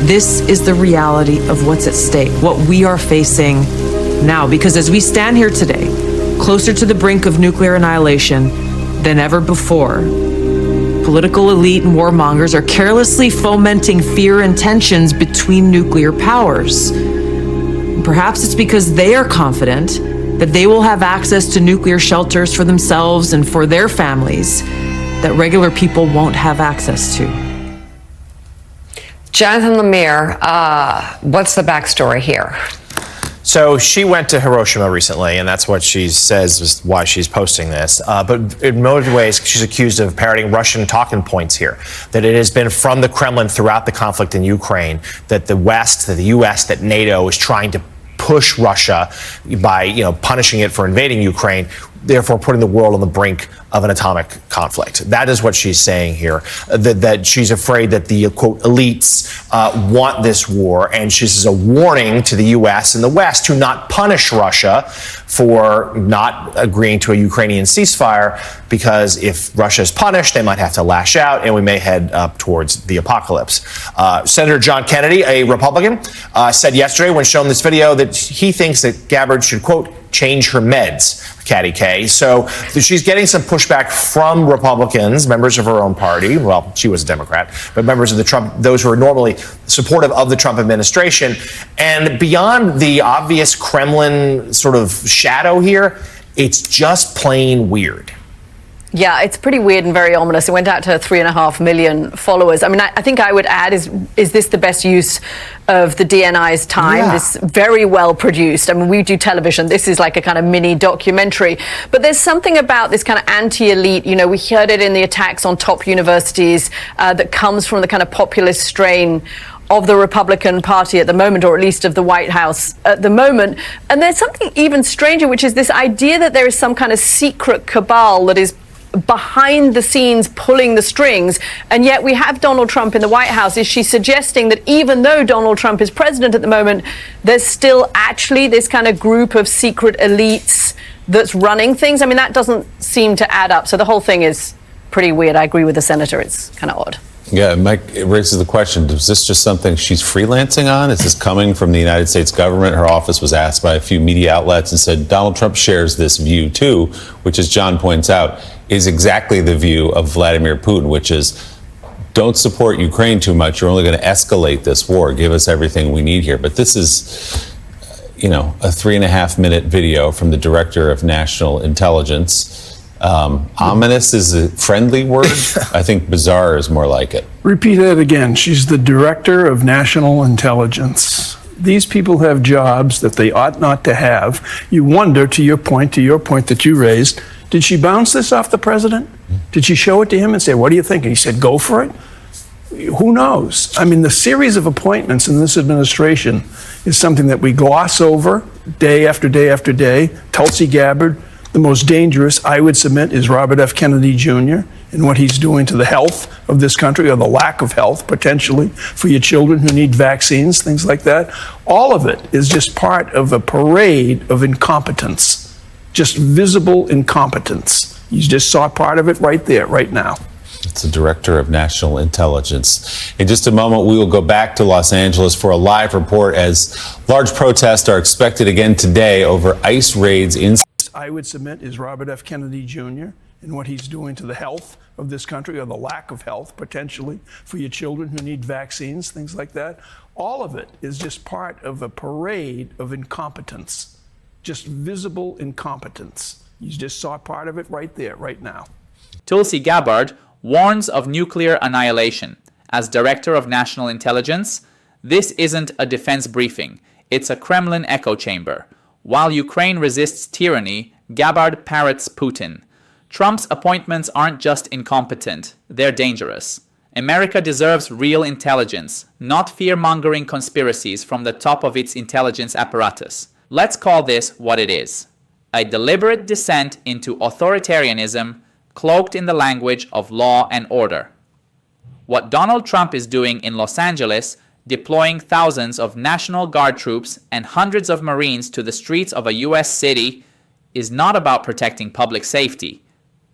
N: This is the reality of what's at stake, what we are facing now. Because as we stand here today, closer to the brink of nuclear annihilation than ever before. Political elite and warmongers are carelessly fomenting fear and tensions between nuclear powers. Perhaps it's because they are confident that they will have access to nuclear shelters for themselves and for their families that regular people won't have access to.
C: Jonathan Lemire, what's the backstory here?
F: So she went to Hiroshima recently, and that's what she says is why she's posting this. But in most ways, she's accused of parroting Russian talking points here. That it has been from the Kremlin throughout the conflict in Ukraine that the West, that the U.S., that NATO is trying to push Russia by, punishing it for invading Ukraine, therefore putting the world on the brink of an atomic conflict. That is what she's saying here, that she's afraid that the, quote, elites want this war, and this is a warning to the U.S. and the West to not punish Russia for not agreeing to a Ukrainian ceasefire, because if Russia is punished, they might have to lash out, and we may head up towards the apocalypse. Senator John Kennedy, a Republican, said yesterday when shown this video that he thinks that Gabbard should, quote, change her meds, Katty K. So she's getting some pushback from Republicans, members of her own party. Well, she was a Democrat, but members of the Trump, those who are normally supportive of the Trump administration. And beyond the obvious Kremlin sort of shadow here, it's just plain weird.
K: Yeah, it's pretty weird and very ominous. It went out to 3.5 million followers. I mean, I think I would add, is this the best use of the DNI's time?
F: Yeah.
K: This very well produced. I mean, we do television. This is like a kind of mini documentary. But there's something about this kind of anti-elite, we heard it in the attacks on top universities that comes from the kind of populist strain of the Republican Party at the moment, or at least of the White House at the moment. And there's something even stranger, which is this idea that there is some kind of secret cabal that is behind the scenes pulling the strings, and yet we have Donald Trump in the White House. Is she suggesting that even though Donald Trump is president at the moment, there's still actually this kind of group of secret elites that's running things? I mean, that doesn't seem to add up. So the whole thing is pretty weird. I agree with the senator. It's kind of odd.
D: Yeah, Mike, it raises the question, is this just something she's freelancing on? Is this coming from the United States government? Her office was asked by a few media outlets and said Donald Trump shares this view too, which, as John points out, is exactly the view of Vladimir Putin, which is don't support Ukraine too much. You're only going to escalate this war. Give us everything we need here. But this is, a 3.5-minute video from the director of national intelligence. Ominous is a friendly word. I think bizarre is more like it.
I: Repeat that again. She's the director of national intelligence. These people have jobs that they ought not to have. You wonder, to your point that you raised, did she bounce this off the president? Did she show it to him and say, what do you think? And he said, go for it? Who knows? I mean, the series of appointments in this administration is something that we gloss over day after day after day. Tulsi Gabbard. The most dangerous, I would submit, is Robert F. Kennedy Jr. and what he's doing to the health of this country, or the lack of health, potentially, for your children who need vaccines, things like that. All of it is just part of a parade of incompetence, just visible incompetence. You just saw part of it right there, right now.
D: It's the director of national intelligence. In just a moment, we will go back to Los Angeles for a live report as large protests are expected again today over ICE raids in.
I: I would submit is Robert F. Kennedy Jr. and what he's doing to the health of this country, or the lack of health, potentially, for your children who need vaccines, things like that. All of it is just part of a parade of incompetence, just visible incompetence. You just saw part of it right there, right now.
A: Tulsi Gabbard warns of nuclear annihilation. As Director of National Intelligence, this isn't a defense briefing. It's a Kremlin echo chamber. While Ukraine resists tyranny, Gabbard parrots Putin. Trump's appointments aren't just incompetent, they're dangerous. America deserves real intelligence, not fear-mongering conspiracies from the top of its intelligence apparatus. Let's call this what it is: a deliberate descent into authoritarianism, cloaked in the language of law and order. What Donald Trump is doing in Los Angeles, deploying thousands of National Guard troops and hundreds of Marines to the streets of a U.S. city, is not about protecting public safety.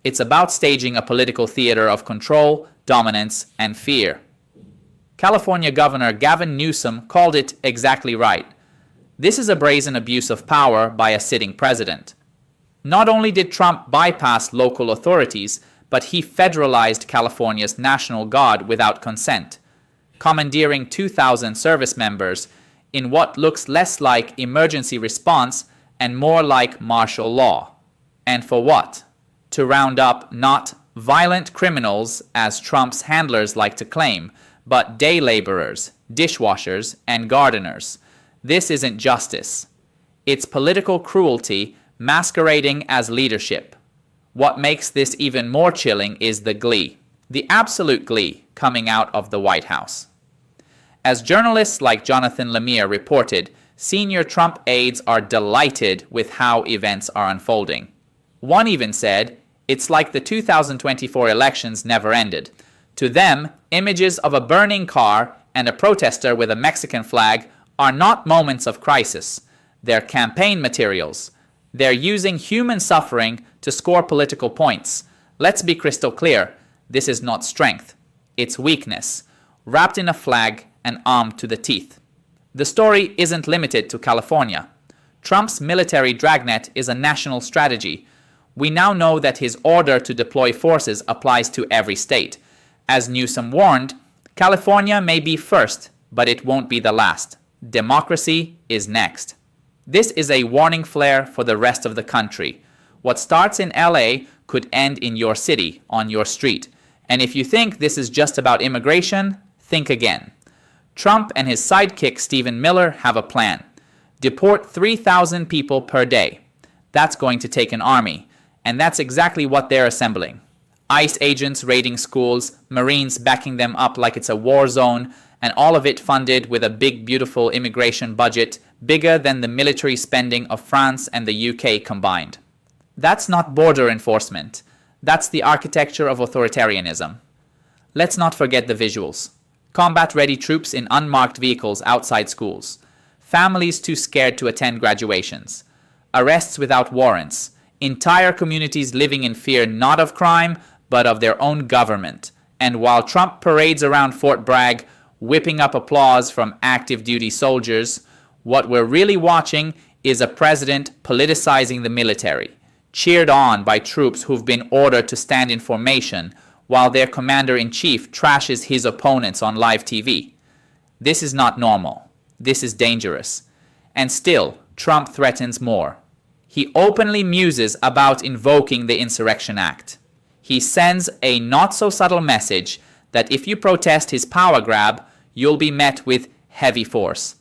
A: It's about staging a political theater of control, dominance, and fear. California Governor Gavin Newsom called it exactly right. This is a brazen abuse of power by a sitting president. Not only did Trump bypass local authorities, but he federalized California's National Guard without consent, commandeering 2,000 service members in what looks less like emergency response and more like martial law. And for what? To round up not violent criminals, as Trump's handlers like to claim, but day laborers, dishwashers, and gardeners. This isn't justice. It's political cruelty masquerading as leadership. What makes this even more chilling is the glee, the absolute glee, coming out of the White House. As journalists like Jonathan Lemire reported, senior Trump aides are delighted with how events are unfolding. One even said, "It's like the 2024 elections never ended." To them, images of a burning car and a protester with a Mexican flag are not moments of crisis. They're campaign materials. They're using human suffering to score political points. Let's be crystal clear. This is not strength. It's weakness, wrapped in a flag and armed to the teeth. The story isn't limited to California. Trump's military dragnet is a national strategy. We now know that his order to deploy forces applies to every state. As Newsom warned, California may be first, but it won't be the last. Democracy is next. This is a warning flare for the rest of the country. What starts in LA could end in your city, on your street. And if you think this is just about immigration, think again. Trump and his sidekick Stephen Miller have a plan. Deport 3,000 people per day. That's going to take an army. And that's exactly what they're assembling. ICE agents raiding schools, Marines backing them up like it's a war zone, and all of it funded with a big, beautiful immigration budget bigger than the military spending of France and the UK combined. That's not border enforcement. That's the architecture of authoritarianism. Let's not forget the visuals. Combat-ready troops in unmarked vehicles outside schools. Families too scared to attend graduations. Arrests without warrants. Entire communities living in fear not of crime, but of their own government. And while Trump parades around Fort Bragg, whipping up applause from active duty soldiers, what we're really watching is a president politicizing the military, cheered on by troops who've been ordered to stand in formation, while their commander-in-chief trashes his opponents on live TV. This is not normal. This is dangerous. And still, Trump threatens more. He openly muses about invoking the Insurrection Act. He sends a not-so-subtle message that if you protest his power grab, you'll be met with heavy force.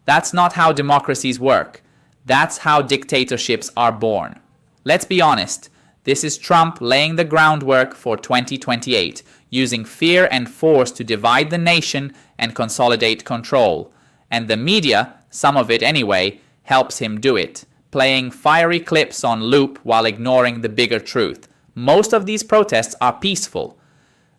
A: That's not how democracies work. That's how dictatorships are born. Let's be honest. This is Trump laying the groundwork for 2028, using fear and force to divide the nation and consolidate control. And the media, some of it anyway, helps him do it, playing fiery clips on loop while ignoring the bigger truth. Most of these protests are peaceful.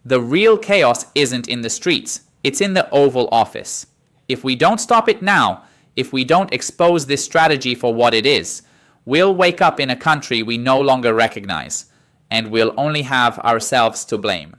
A: The real chaos isn't in the streets, it's in the Oval Office. If we don't stop it now, if we don't expose this strategy for what it is, we'll wake up in a country we no longer recognize, and we'll only have ourselves to blame.